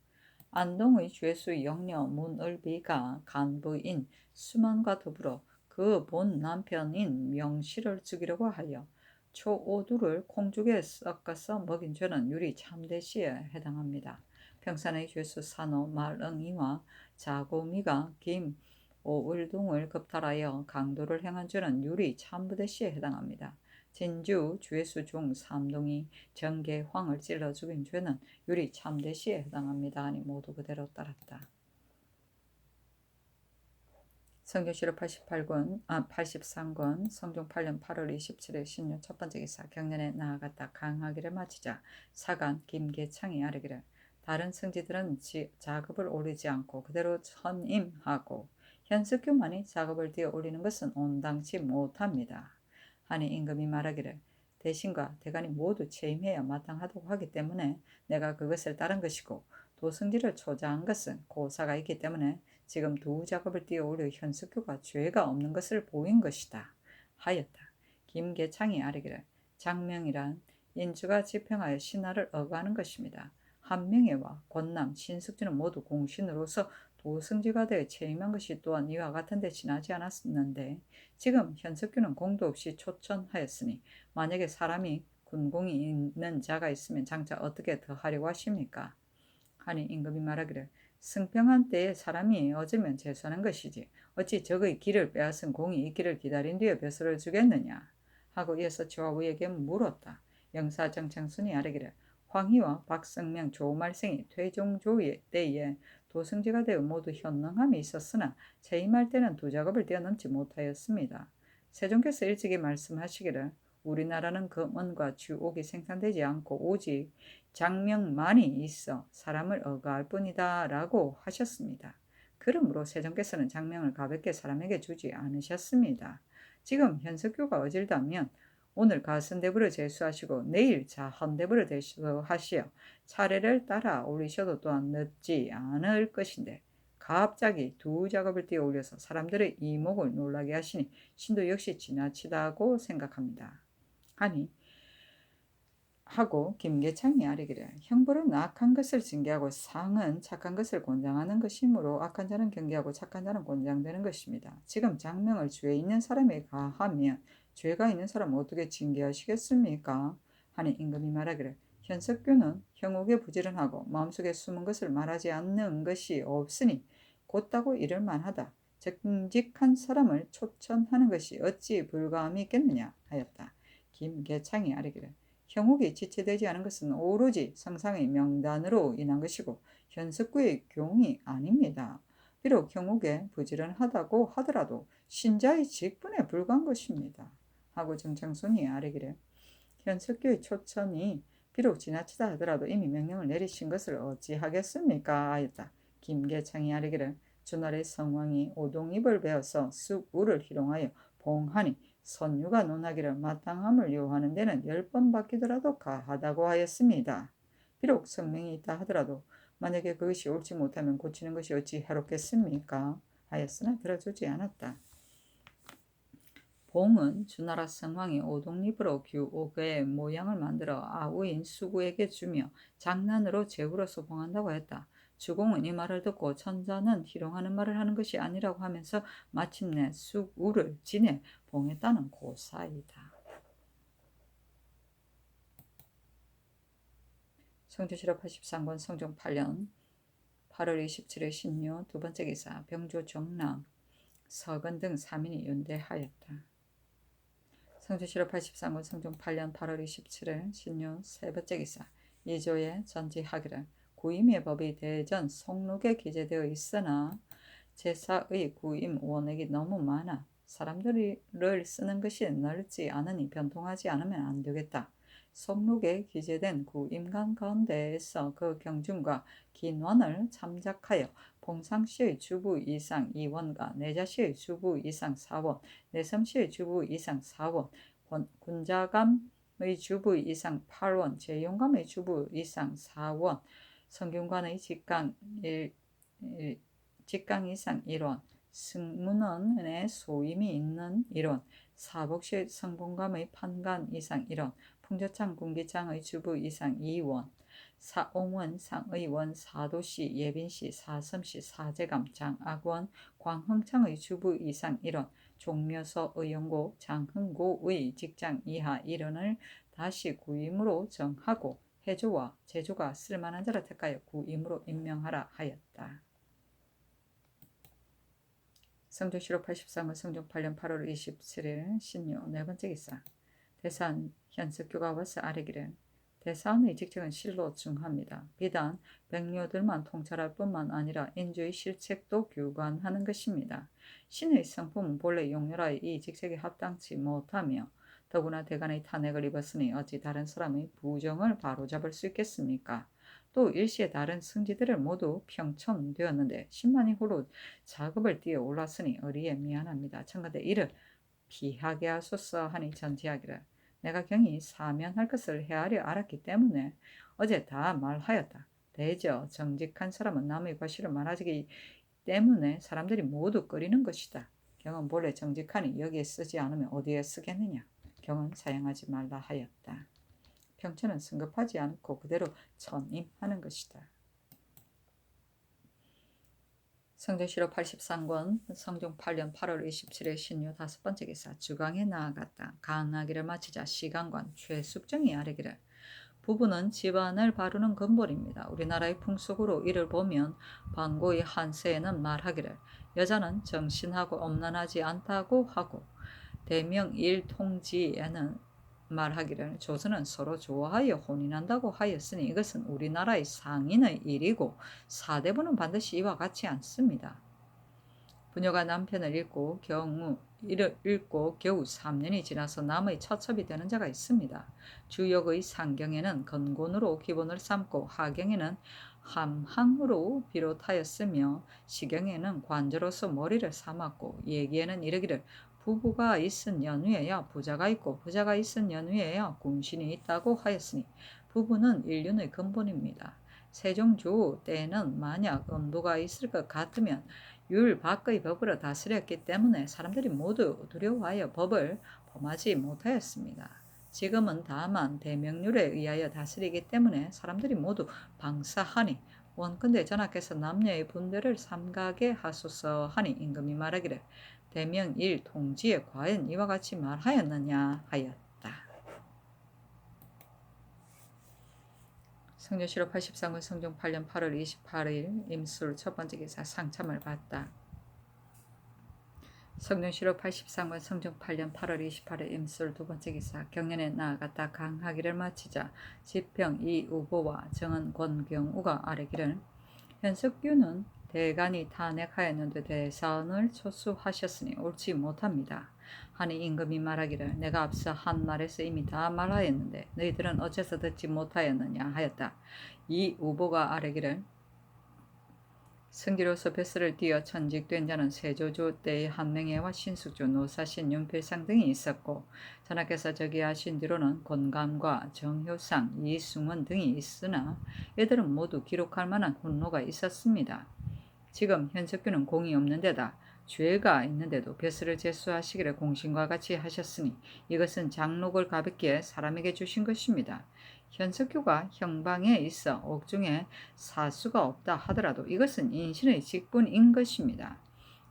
안동의 죄수 영녀 문을비가 간부인 수만과 더불어 그 본 남편인 명씨를 죽이려고 하여 초오두를 콩죽에 섞어서 먹인 죄는 유리 참대시에 해당합니다. 평산의 죄수 산호 말응이와 자고미가 김오을동을 겁탈하여 강도를 행한 죄는 유리 참부대시에 해당합니다. 진주 죄수 중 삼동이 정계황을 찔러 죽인 죄는 유리 참대시에 해당합니다. 하니 모두 그대로 따랐다. 성경실록 83권 성종 8년 8월 27일 신유 첫번째 기사 경년에 나아갔다 강하기를 마치자 사간 김계창이 아뢰기를 다른 성지들은 작업을 올리지 않고 그대로 선임하고 현석규만이 작업을 띄어 올리는 것은 온당치 못합니다. 하니 임금이 말하기를 대신과 대간이 모두 체임해야 마땅하다고 하기 때문에 내가 그것을 따른 것이고 도승지를 초자한 것은 고사가 있기 때문에 지금 두 작업을 띄어 올려 현석규가 죄가 없는 것을 보인 것이다 하였다. 김계창이 아뢰기를 장명이란 인주가 집행하여 신하를 어가하는 것입니다. 한명회와 권남, 신숙주는 모두 공신으로서 도승지가 되어 취임한 것이 또한 이와 같은데 지나지 않았는데 지금 현석규는 공도 없이 초천하였으니 만약에 사람이 군공이 있는 자가 있으면 장차 어떻게 더 하려고 하십니까? 하니 임금이 말하기를 승평한 때에 사람이 얻으면 재수하는 것이지 어찌 적의 길을 빼앗은 공이 있기를 기다린 뒤에 벼슬을 주겠느냐 하고 이어서 조하우에게 물었다. 영사정청순이 아뢰기를 황희와 박성명 조말생이 퇴종조의 때에 도승지가 되어 모두 현능함이 있었으나 재임할 때는 두 작업을 뛰어넘지 못하였습니다. 세종께서 일찍이 말씀하시기를 우리나라는 금은과 주옥이 생산되지 않고 오직 장명만이 있어 사람을 억압할 뿐이다 라고 하셨습니다. 그러므로 세종께서는 장명을 가볍게 사람에게 주지 않으셨습니다. 지금 현석교가 어질다면 오늘 가선대부를 제수하시고 내일 자헌대부를 제수하시어 차례를 따라 올리셔도 또한 늦지 않을 것인데 갑자기 두 작업을 띄어 올려서 사람들의 이목을 놀라게 하시니 신도 역시 지나치다고 생각합니다. 하고 김계창이 아뢰기를 형벌은 악한 것을 징계하고 상은 착한 것을 권장하는 것이므로 악한 자는 경계하고 착한 자는 권장되는 것입니다. 지금 장명을 죄 있는 사람에게 가하면 죄가 있는 사람은 어떻게 징계하시겠습니까? 하니 임금이 말하기를 현석규는 형옥에 부지런하고 마음속에 숨은 것을 말하지 않는 것이 없으니 곧다고 이를 만하다. 정직한 사람을 초천하는 것이 어찌 불가함이 있겠느냐 하였다. 김계창이 아뢰기를 형욱이 지체되지 않은 것은 오로지 성상의 명단으로 인한 것이고 현석구의 경이 아닙니다. 비록 형욱에 부지런하다고 하더라도 신자의 직분에 불과한 것입니다. 하고 정창순이 아뢰기를 현석규의 초천이 비록 지나치다 하더라도 이미 명령을 내리신 것을 어찌하겠습니까? 하였다. 김계창이 아뢰기를 주날의 성왕이 오동입을 베어서 쑥우를 희롱하여 봉하니 선유가 논하기를 마땅함을 요하는 데는 10번 바뀌더라도 가하다고 하였습니다. 비록 성명이 있다 하더라도 만약에 그것이 옳지 못하면 고치는 것이 어찌 해롭겠습니까? 하였으나 들어주지 않았다. 봉은 주나라 성왕이 오동립으로 규옥의 모양을 만들어 아우인 수구에게 주며 장난으로 제후로서 봉한다고 했다. 주공은 이 말을 듣고 천자는 희롱하는 말을 하는 것이 아니라고 하면서 마침내 수구를 진해 봉했다는 고사이다. 성주실록 83권 성종 8년 8월 27일 신묘 두 번째 기사 병조 정랑 서건 등 3인이 연대하였다. 성주실록 83권 성종 8년 8월 27일 신묘 세 번째 기사 이조에 전지하기를 구임의 법이 대전 속록에 기재되어 있으나 제사의 구임 원액이 너무 많아 사람들을 쓰는 것이 넓지 않으니 변통하지 않으면 안 되겠다. 속록에 기재된 구임관 가운데에서 그 경중과 긴원을 참작하여 봉상시의 주부 이상 2원과 내자시의 주부 이상 4원, 내섬시의 주부 이상 4원, 군자감의 주부 이상 8원, 재용감의 주부 이상 4원, 성균관의 직강 이상 1원, 승문원의 소임이 있는 1원, 사복시 성공감의 판관 이상 1원, 풍조창 군기장의 주부 이상 2원, 사옹원 상의원 사도시 예빈시 사섬시 사제감 장악원 광흥창의 주부 이상 1원, 종묘서 의용고 장흥고의 직장 이하 1원을 다시 구임으로 정하고 해조와 제조가 쓸만한 자를 택하여 구임으로 임명하라 하였다. 성종실록 83년 성종 8년 8월 27일 신묘 네 번째 기사 대사한 현석규가 와서 아뢰기를 대사원의 직책은 실로 중합니다. 비단 백료들만 통찰할 뿐만 아니라 인주의 실책도 규관하는 것입니다. 신의 성품은 본래 용렬하여 이 직책에 합당치 못하며 더구나 대간의 탄핵을 입었으니 어찌 다른 사람의 부정을 바로잡을 수 있겠습니까? 또 일시에 다른 승지들을 모두 평천되었는데 10만이 후로 작업을 뛰어 올랐으니 어리에 미안합니다. 청가대 이를 피하게 하소서 하니 전지하기를 내가 경히 사면할 것을 헤아려 알았기 때문에 어제 다 말하였다. 대저 정직한 사람은 남의 과실을 말하기 때문에 사람들이 모두 꺼리는 것이다. 경은 본래 정직하니 여기에 쓰지 않으면 어디에 쓰겠느냐. 경은 사용하지 말라 하였다. 평천은 승급하지 않고 그대로 천임하는 것이다. 성경시로 83권 성종 8년 8월 27일 신유 5번째 기사 주강에 나아갔다. 강하기를 마치자 시간관 최숙정이 아뢰기를 부부는 집안을 바르는 근본입니다. 우리나라의 풍속으로 이를 보면 반고의 한세에는 말하기를 여자는 정신하고 엄란하지 않다고 하고 대명일통지에는 말하기를 조선은 서로 좋아하여 혼인한다고 하였으니 이것은 우리나라의 상인의 일이고 사대부는 반드시 이와 같지 않습니다. 부녀가 남편을 잃고 겨우 3년이 지나서 남의 처첩이 되는 자가 있습니다. 주역의 상경에는 건곤으로 기본을 삼고 하경에는 함항으로 비롯하였으며 시경에는 관저로서 머리를 삼았고 예기에는 이르기를 부부가 있은 연후에야 부자가 있고 부자가 있은 연후에야 군신이 있다고 하였으니 부부는 인륜의 근본입니다. 세종주 때에는 만약 음부가 있을 것 같으면 율 밖의 법으로 다스렸기 때문에 사람들이 모두 두려워하여 법을 범하지 못하였습니다. 지금은 다만 대명률에 의하여 다스리기 때문에 사람들이 모두 방사하니 원컨대 전하께서 남녀의 분배를 삼가게 하소서 하니 임금이 말하기를 대명일 통지에 과연 이와 같이 말하였느냐 하였다. 성녀시로 83권 성종 8년 8월 28일 임술 첫 번째 기사 상참을 받다. 성령시로 83권 성종 8년 8월 28일 임술 두 번째 기사 경연에 나아갔다. 강하기를 마치자 지평 이우보와 정은 권경우가 아뢰기를 현석규는 대간이 탄핵하였는데 대선을 초수하셨으니 옳지 못합니다. 하니 임금이 말하기를 내가 앞서 한 말에서 이미 다 말하였는데 너희들은 어째서 듣지 못하였느냐 하였다. 이 우보가 아뢰기를 승기로서 뱃슬을 띄어 천직된 자는 세조조 때의 한명회와 신숙조, 노사신, 윤필상 등이 있었고 전하께서 저기하신 뒤로는 권감과 정효상, 이승원 등이 있으나 이들은 모두 기록할 만한 훈로가 있었습니다. 지금 현석규는 공이 없는 데다 죄가 있는데도 벼슬을 제수하시기를 공신과 같이 하셨으니 이것은 장록을 가볍게 사람에게 주신 것입니다. 현석규가 형방에 있어 옥중에 사수가 없다 하더라도 이것은 인신의 직분인 것입니다.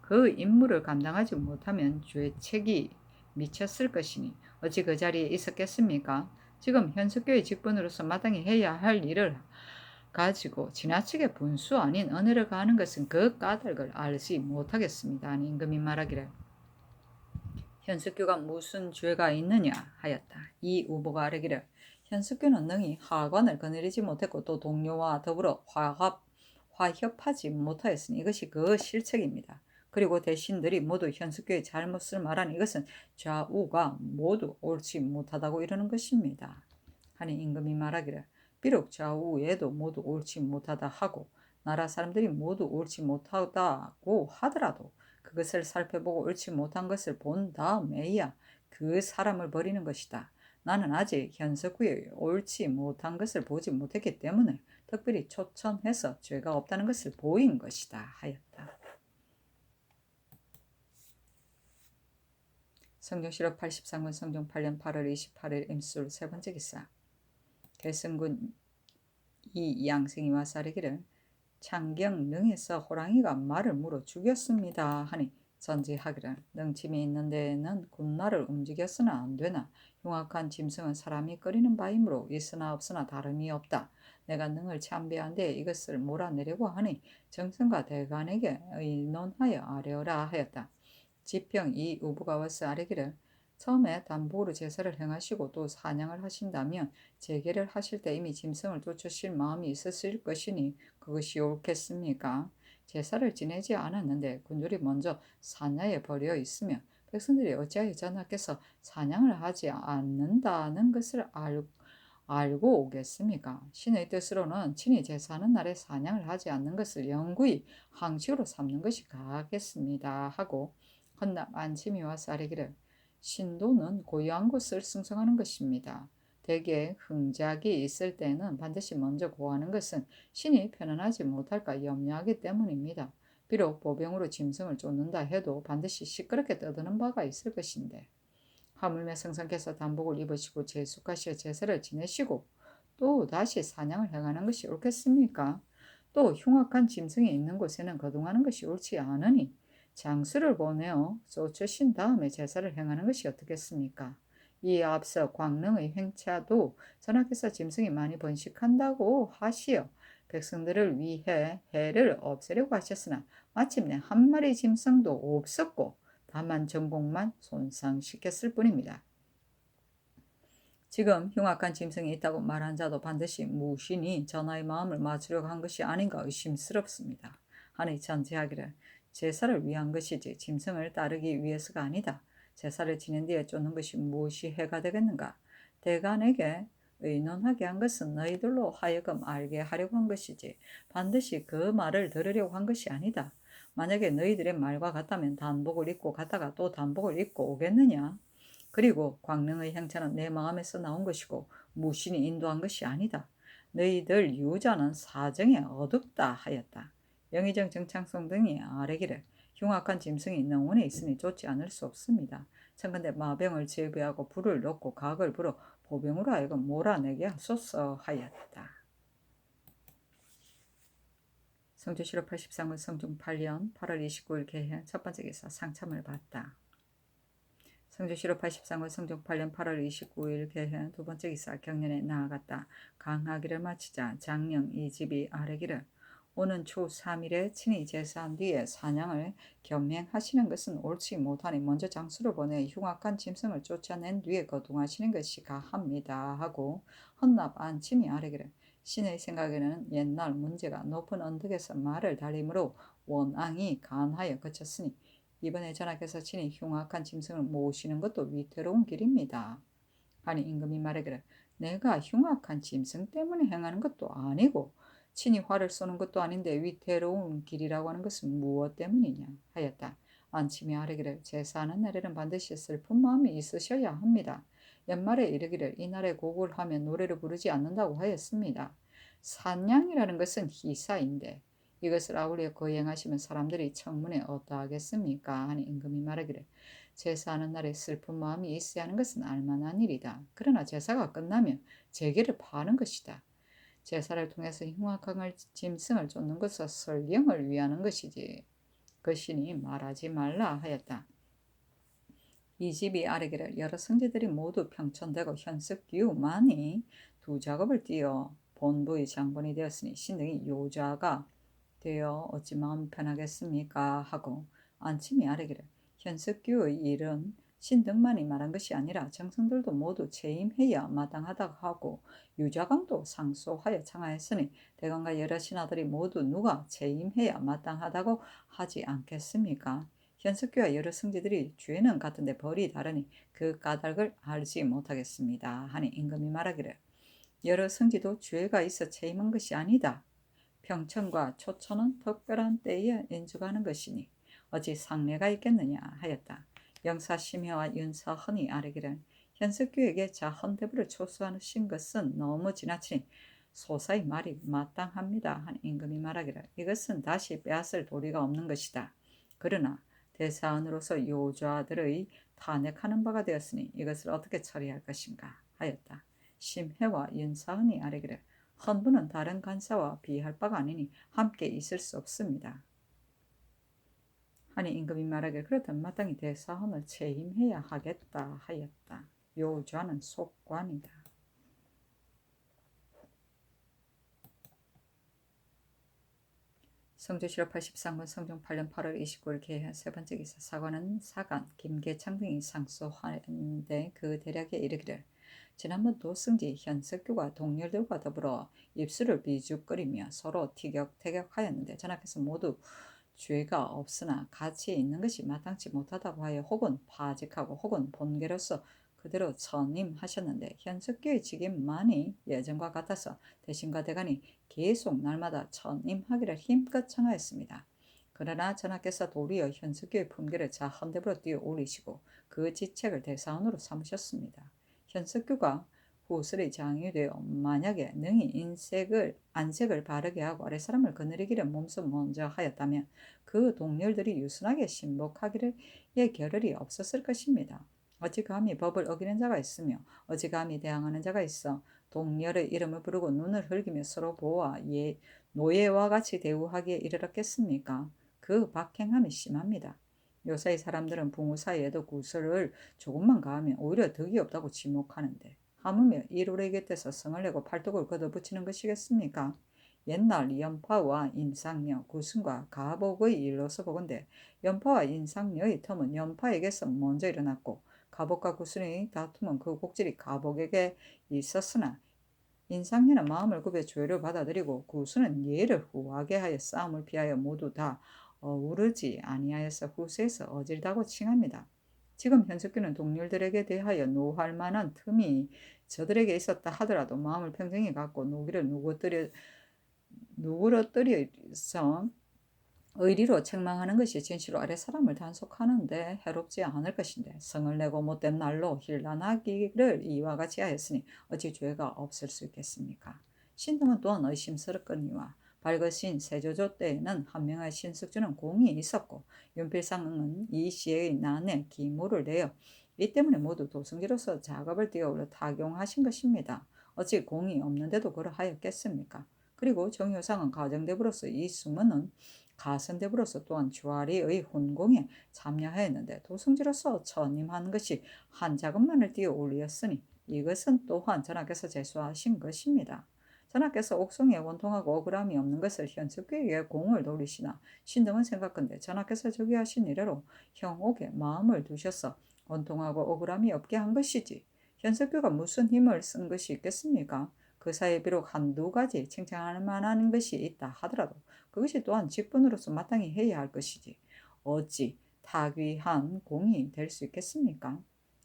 그 임무를 감당하지 못하면 죄책이 미쳤을 것이니 어찌 그 자리에 있었겠습니까? 지금 현석규의 직분으로서 마땅히 해야 할 일을 가지고 지나치게 분수 아닌 은혜를 가하는 것은 그 까닭을 알지 못하겠습니다. 아니 임금이 말하기를 현숙규가 무슨 죄가 있느냐 하였다. 이 우보가 아뢰기를 현숙규는 능히 하관을 거느리지 못했고 또 동료와 더불어 화협하지 못하였으니 이것이 그 실책입니다. 그리고 대신들이 모두 현숙규의 잘못을 말하니 이것은 좌우가 모두 옳지 못하다고 이러는 것입니다. 하니 임금이 말하기를 비록 좌우에도 모두 옳지 못하다 하고 나라 사람들이 모두 옳지 못하다고 하더라도 그것을 살펴보고 옳지 못한 것을 본 다음에야 그 사람을 버리는 것이다. 나는 아직 현석구의 옳지 못한 것을 보지 못했기 때문에 특별히 초청해서 죄가 없다는 것을 보인 것이다 하였다. 성경시록 83권 성종 8년 8월 28일 임술 세 번째 기사 개승군 이 양승이 와서 아뢰기를 창경능에서 호랑이가 말을 물어 죽였습니다 하니 전지하기를 능침이 있는 데에는 군나를 움직였으나 안되나 흉악한 짐승은 사람이 끓이는 바이므로 있으나 없으나 다름이 없다. 내가 능을 참배한데 이것을 몰아내려고 하니 정승과 대간에게 의논하여 아뢰어라 하였다. 지평 이 우부가 와서 아뢰기를 처음에 단복으로 제사를 행하시고 또 사냥을 하신다면 재개를 하실 때 이미 짐승을 쫓으실 마음이 있으실 것이니 그것이 옳겠습니까? 제사를 지내지 않았는데 군졸이 먼저 사냐에 버려 있으면 백성들이 어찌하여 전하께서 사냥을 하지 않는다는 것을 알고 오겠습니까? 신의 뜻으로는 친히 제사하는 날에 사냥을 하지 않는 것을 영구히 항식으로 삼는 것이 가겠습니다 하고 헌납 안침이 와서 아뢰기를 신도는 고유한 곳을 승성하는 것입니다. 대개 흥작이 있을 때는 반드시 먼저 고하는 것은 신이 편안하지 못할까 염려하기 때문입니다. 비록 보병으로 짐승을 쫓는다 해도 반드시 시끄럽게 떠드는 바가 있을 것인데 하물며 성상께서 단복을 입으시고 제숙하시어 제사를 지내시고 또 다시 사냥을 행하는 것이 옳겠습니까? 또 흉악한 짐승이 있는 곳에는 거동하는 것이 옳지 않으니 장수를 보내어 쫓으신 다음에 제사를 행하는 것이 어떻겠습니까? 이에 앞서 광릉의 횡차도 전하께서 짐승이 많이 번식한다고 하시어 백성들을 위해 해를 없애려고 하셨으나 마침내 한 마리 짐승도 없었고 다만 전복만 손상시켰을 뿐입니다. 지금 흉악한 짐승이 있다고 말한 자도 반드시 무신이 전하의 마음을 맞추려고 한 것이 아닌가 의심스럽습니다. 하니 전제하기를 제사를 위한 것이지 짐승을 따르기 위해서가 아니다. 제사를 지낸 뒤에 쫓는 것이 무엇이 해가 되겠는가? 대간에게 의논하게 한 것은 너희들로 하여금 알게 하려고 한 것이지 반드시 그 말을 들으려고 한 것이 아니다. 만약에 너희들의 말과 같다면 단복을 입고 갔다가 또 단복을 입고 오겠느냐? 그리고 광릉의 행차는 내 마음에서 나온 것이고 무신이 인도한 것이 아니다. 너희들 유자는 사정이 어둡다 하였다. 영의정 정창성 등이 아뢰기를 흉악한 짐승이 농원에 있으니 쫓지 않을 수 없습니다. 청컨대 마병을 제비하고 불을 놓고 각을 불어 보병으로 하여금 몰아내게 하소서 하였다. 성주시로 83년 성중 8년 8월 29일 개현 첫 번째 기사 상참을 받다. 성주시로 83년 성중 8년 8월 29일 개현 두 번째 기사 경련에 나아갔다. 강하기를 마치자 장령 이집이 아뢰기를 오는 초 3일에 친히 제사한 뒤에 사냥을 겸행하시는 것은 옳지 못하니 먼저 장수를 보내 흉악한 짐승을 쫓아낸 뒤에 거동하시는 것이 가합니다 하고 헌납 안침이 아뢰기를 신의 생각에는 옛날 문제가 높은 언덕에서 말을 달림으로 원앙이 간하여 그쳤으니 이번에 전하께서 친히 흉악한 짐승을 모시는 것도 위태로운 길입니다. 하니 임금이 말하기를 내가 흉악한 짐승 때문에 행하는 것도 아니고 친히 활을 쏘는 것도 아닌데 위태로운 길이라고 하는 것은 무엇 때문이냐 하였다. 안침이 아뢰기를 제사하는 날에는 반드시 슬픈 마음이 있으셔야 합니다. 연말에 이르기를 이날에 곡을 하면 노래를 부르지 않는다고 하였습니다. 산양이라는 것은 희사인데 이것을 아울러 거행하시면 사람들이 청문에 어떠하겠습니까? 하니 임금이 말하기를 제사하는 날에 슬픈 마음이 있어야 하는 것은 알만한 일이다. 그러나 제사가 끝나면 제기를 파는 것이다. 제사를 통해서 흉악한 짐승을 쫓는 것은 설경을 위하는 것이지 것이니 말하지 말라 하였다. 이 집이 아뢰기를 여러 성지들이 모두 평천되고 현석규만이 두 작업을 띄어 본부의 장본이 되었으니 신등이 요자가 되어 어찌 마음 편하겠습니까? 하고 안침이 아뢰기를 현석규의 일은 신등만이 말한 것이 아니라 정성들도 모두 체임해야 마땅하다고 하고 유자강도 상소하여 청하였으니 대강과 여러 신하들이 모두 누가 체임해야 마땅하다고 하지 않겠습니까? 현석규와 여러 성지들이 죄는 같은데 벌이 다르니 그 까닭을 알지 못하겠습니다. 하니 임금이 말하기를 여러 성지도 죄가 있어 체임한 것이 아니다. 평천과 초천은 특별한 때에 인주하는 것이니 어찌 상례가 있겠느냐 하였다. 영사 심혜와 윤사 헌이 아뢰기를 현석규에게 자헌대부를 초수하신 것은 너무 지나치니 소사의 말이 마땅합니다. 한 임금이 말하기를 이것은 다시 빼앗을 도리가 없는 것이다. 그러나 대사원으로서 요좌들의 탄핵하는 바가 되었으니 이것을 어떻게 처리할 것인가 하였다. 심혜와 윤사헌이 아뢰기를 헌부는 다른 간사와 비할 바가 아니니 함께 있을 수 없습니다. 하니 임금이 말하기를 그렇다면 마땅히 대사헌을 체임해야 하겠다 하였다. 요좌는 속관이다. 성주시로 83군 성중 8년 8월 29일 개현 세 번째 기사 사관은 사간 김계창 등이 상소하는데 그 대략에 이르기를 지난번 도승지 현석규가 동료들과 더불어 입술을 비죽거리며 서로 티격태격하였는데 전하께서 모두 죄가 없으나 같이 있는 것이 마땅치 못하다고 하여 혹은 파직하고 혹은 본계로서 그대로 전임하셨는데 현석규의 직임만이 예전과 같아서 대신과 대간이 계속 날마다 전임하기를 힘껏 청하였습니다. 그러나 전하께서 도리어 현석규의 품계를 자헌대부로 띄어 올리시고 그 지책을 대사원으로 삼으셨습니다. 현석규가 후술의 장이 되어 만약에 능히 안색을 바르게 하고 아랫사람을 거느리기를 몸소 먼저 하였다면 그 동료들이 유순하게 신복하기를 겨를이 없었을 것입니다. 어찌 감히 법을 어기는 자가 있으며 어찌 감히 대항하는 자가 있어 동렬의 이름을 부르고 눈을 흘기며 서로 보아 노예와 같이 대우하기에 이르렀겠습니까? 그 박행함이 심합니다. 요새 사람들은 부모 사이에도 구설을 조금만 가하면 오히려 덕이 없다고 지목하는데 하물며 이루의 곁에서 성을 내고 팔뚝을 걷어붙이는 것이겠습니까? 옛날 연파와 인상녀, 구순과 가복의 일로서 보건대 연파와 인상녀의 텀은 연파에게서 먼저 일어났고 가복과 구순의 다툼은 그 곡질이 가복에게 있었으나 인상녀는 마음을 굽여 조율을 받아들이고 구순은 예를 후하게 하여 싸움을 피하여 모두 다 어우르지 아니하여서 후세에서 어질다고 칭합니다. 지금 현숙규는 동료들에게 대하여 노할 만한 틈이 저들에게 있었다 하더라도 마음을 평정히 갖고 노기를 누그러뜨려서 의리로 책망하는 것이 진실로 아래 사람을 단속하는데 해롭지 않을 것인데 성을 내고 못된 날로 힐난하기를 이와 같이 하였으니 어찌 죄가 없을 수 있겠습니까? 신등은 또한 의심스럽거니와 밝으신 세조조 때에는 한명의 신숙주는 공이 있었고 윤필상은 이 시의 난에 기모를 내어 이 때문에 모두 도승지로서 작업을 뛰어올려 타경하신 것입니다. 어찌 공이 없는데도 그러하였겠습니까? 그리고 정효상은 가정대부로서 이 수문은 가선대부로서 또한 주아리의 혼공에 참여하였는데 도승지로서 전임한 것이 한 작업만을 띄어 올리었으니 이것은 또한 전하께서 제수하신 것입니다. 전하께서 옥송에 원통하고 억울함이 없는 것을 현숙교에게 공을 돌리시나 신등은 생각건대 전하께서 저기 하신 이래로 형옥에 마음을 두셔서 원통하고 억울함이 없게 한 것이지 현숙교가 무슨 힘을 쓴 것이 있겠습니까? 그 사이에 비록 한두 가지 칭찬할 만한 것이 있다 하더라도 그것이 또한 직분으로서 마땅히 해야 할 것이지 어찌 타귀한 공이 될 수 있겠습니까?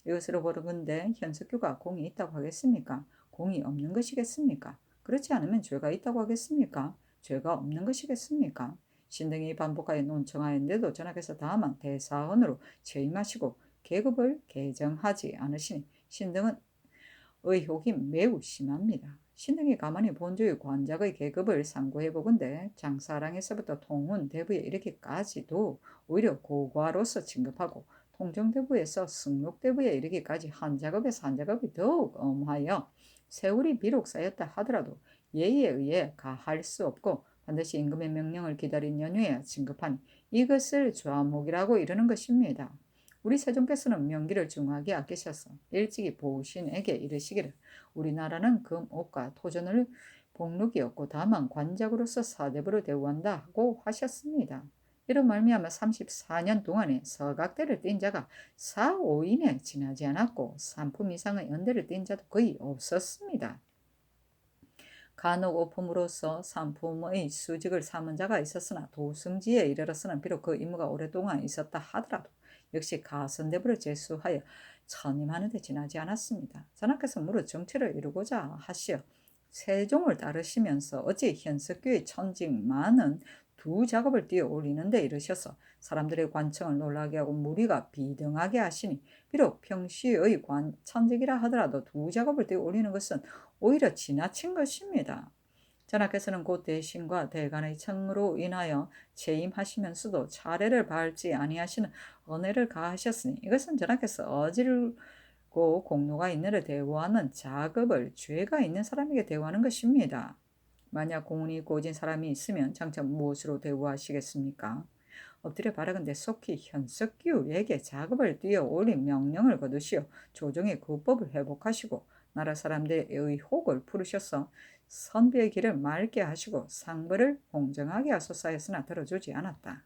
이것으로 보건대 현숙교가 공이 있다고 하겠습니까? 공이 없는 것이겠습니까? 그렇지 않으면 죄가 있다고 하겠습니까? 죄가 없는 것이겠습니까? 신등이 반복하여 논청하였는데도 전하께서 다만 대사헌으로 취임하시고 계급을 개정하지 않으시니 신등은 의혹이 매우 심합니다. 신등이 가만히 본주의 관작의 계급을 상고해보건대 장사랑에서부터 통훈 대부에 이르기까지도 오히려 고과로서 진급하고 통정대부에서 승록대부에 이르기까지 한 작업에서 한 작업이 더욱 엄하여 세월이 비록 쌓였다 하더라도 예의에 의해 가할 수 없고 반드시 임금의 명령을 기다린 연후에야 진급하니 이것을 좌목이라고 이르는 것입니다. 우리 세종께서는 명기를 중하게 아끼셔서 일찍이 보신에게 이르시기를 우리나라는 금옥과 토전을 복록이었고 다만 관작으로서 사대부를 대우한다 하고 하셨습니다. 이런 말미암아 34년 동안에 서각대를 띈 자가 4, 5인에 지나지 않았고 3품 이상의 연대를 띈 자도 거의 없었습니다. 간혹 오품으로서 3품의 수직을 삼은 자가 있었으나 도승지에 이르러서는 비록 그 임무가 오랫동안 있었다 하더라도 역시 가선대부를 제수하여 천임하는 데 지나지 않았습니다. 전하께서 무릇 정치를 이루고자 하시어 세종을 따르시면서 어찌 현석교의 천직만은 두 작업을 띄어 올리는데 이르셔서 사람들의 관청을 놀라게 하고 무리가 비등하게 하시니 비록 평시의 천직이라 하더라도 두 작업을 띄어 올리는 것은 오히려 지나친 것입니다. 전하께서는 곧 대신과 대간의 청으로 인하여 재임하시면서도 차례를 밟지 아니하시는 은혜를 가하셨으니 이것은 전하께서 어질고 공로가 있는을 대우하는 작업을 죄가 있는 사람에게 대우하는 것입니다. 만약 공운이 고진 사람이 있으면 장차 무엇으로 대우하시겠습니까? 엎드려 바라건대 속히 현석규에게 작업을 띄어 올린 명령을 거두시어 조정의 국법을 회복하시고 나라 사람들의 의혹을 풀으셔서 선비의 길을 맑게 하시고 상벌을 공정하게 하소서 했으나 들어주지 않았다.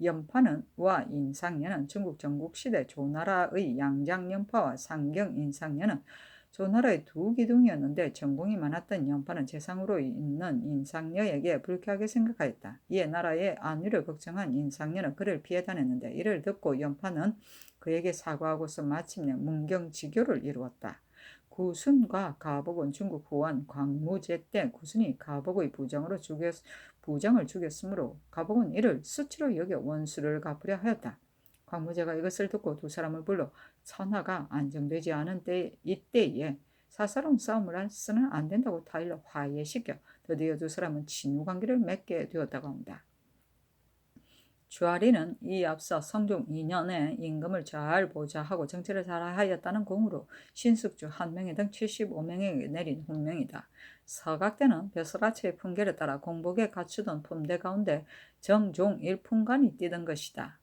연파는 와 인상녀는 중국 전국시대 조나라의 양장연파와 상경인상녀는 조나라의 두 기둥이었는데 전공이 많았던 연파는 재상으로 있는 인상녀에게 불쾌하게 생각하였다. 이에 나라의 안위를 걱정한 인상녀는 그를 피해 다녔는데 이를 듣고 연파는 그에게 사과하고서 마침내 문경지교를 이루었다. 구순과 가복은 중국 후원 광무제 때 구순이 가복의 부정을 죽였으므로 가복은 이를 수치로 여겨 원수를 갚으려 하였다. 광무제가 이것을 듣고 두 사람을 불러 천하가 안정되지 않은 이때에 사사로운 싸움을 해서는 안 된다고 타일러 화해시켜 드디어 두 사람은 친유관계를 맺게 되었다고 합니다. 주아리는 이 앞서 성종 2년에 임금을 잘 보좌하고 정치를 잘하였다는 공으로 신숙주 1명이 등 75명에게 내린 훈명이다. 서각대는 벼슬아치의 풍계를 따라 공복에 갖추던 품대 가운데 정종일품관이 뛰던 것이다.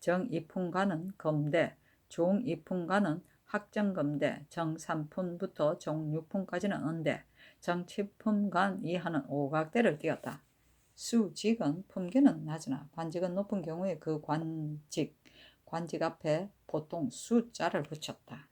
정이품관은 검대, 종이품관은 학정검대, 정삼품부터 종육품까지는 언대, 정칠품관 이하는 오각대를 띄었다. 수직은 품계는 낮으나 관직은 높은 경우에 그 관직 앞에 보통 수자를 붙였다.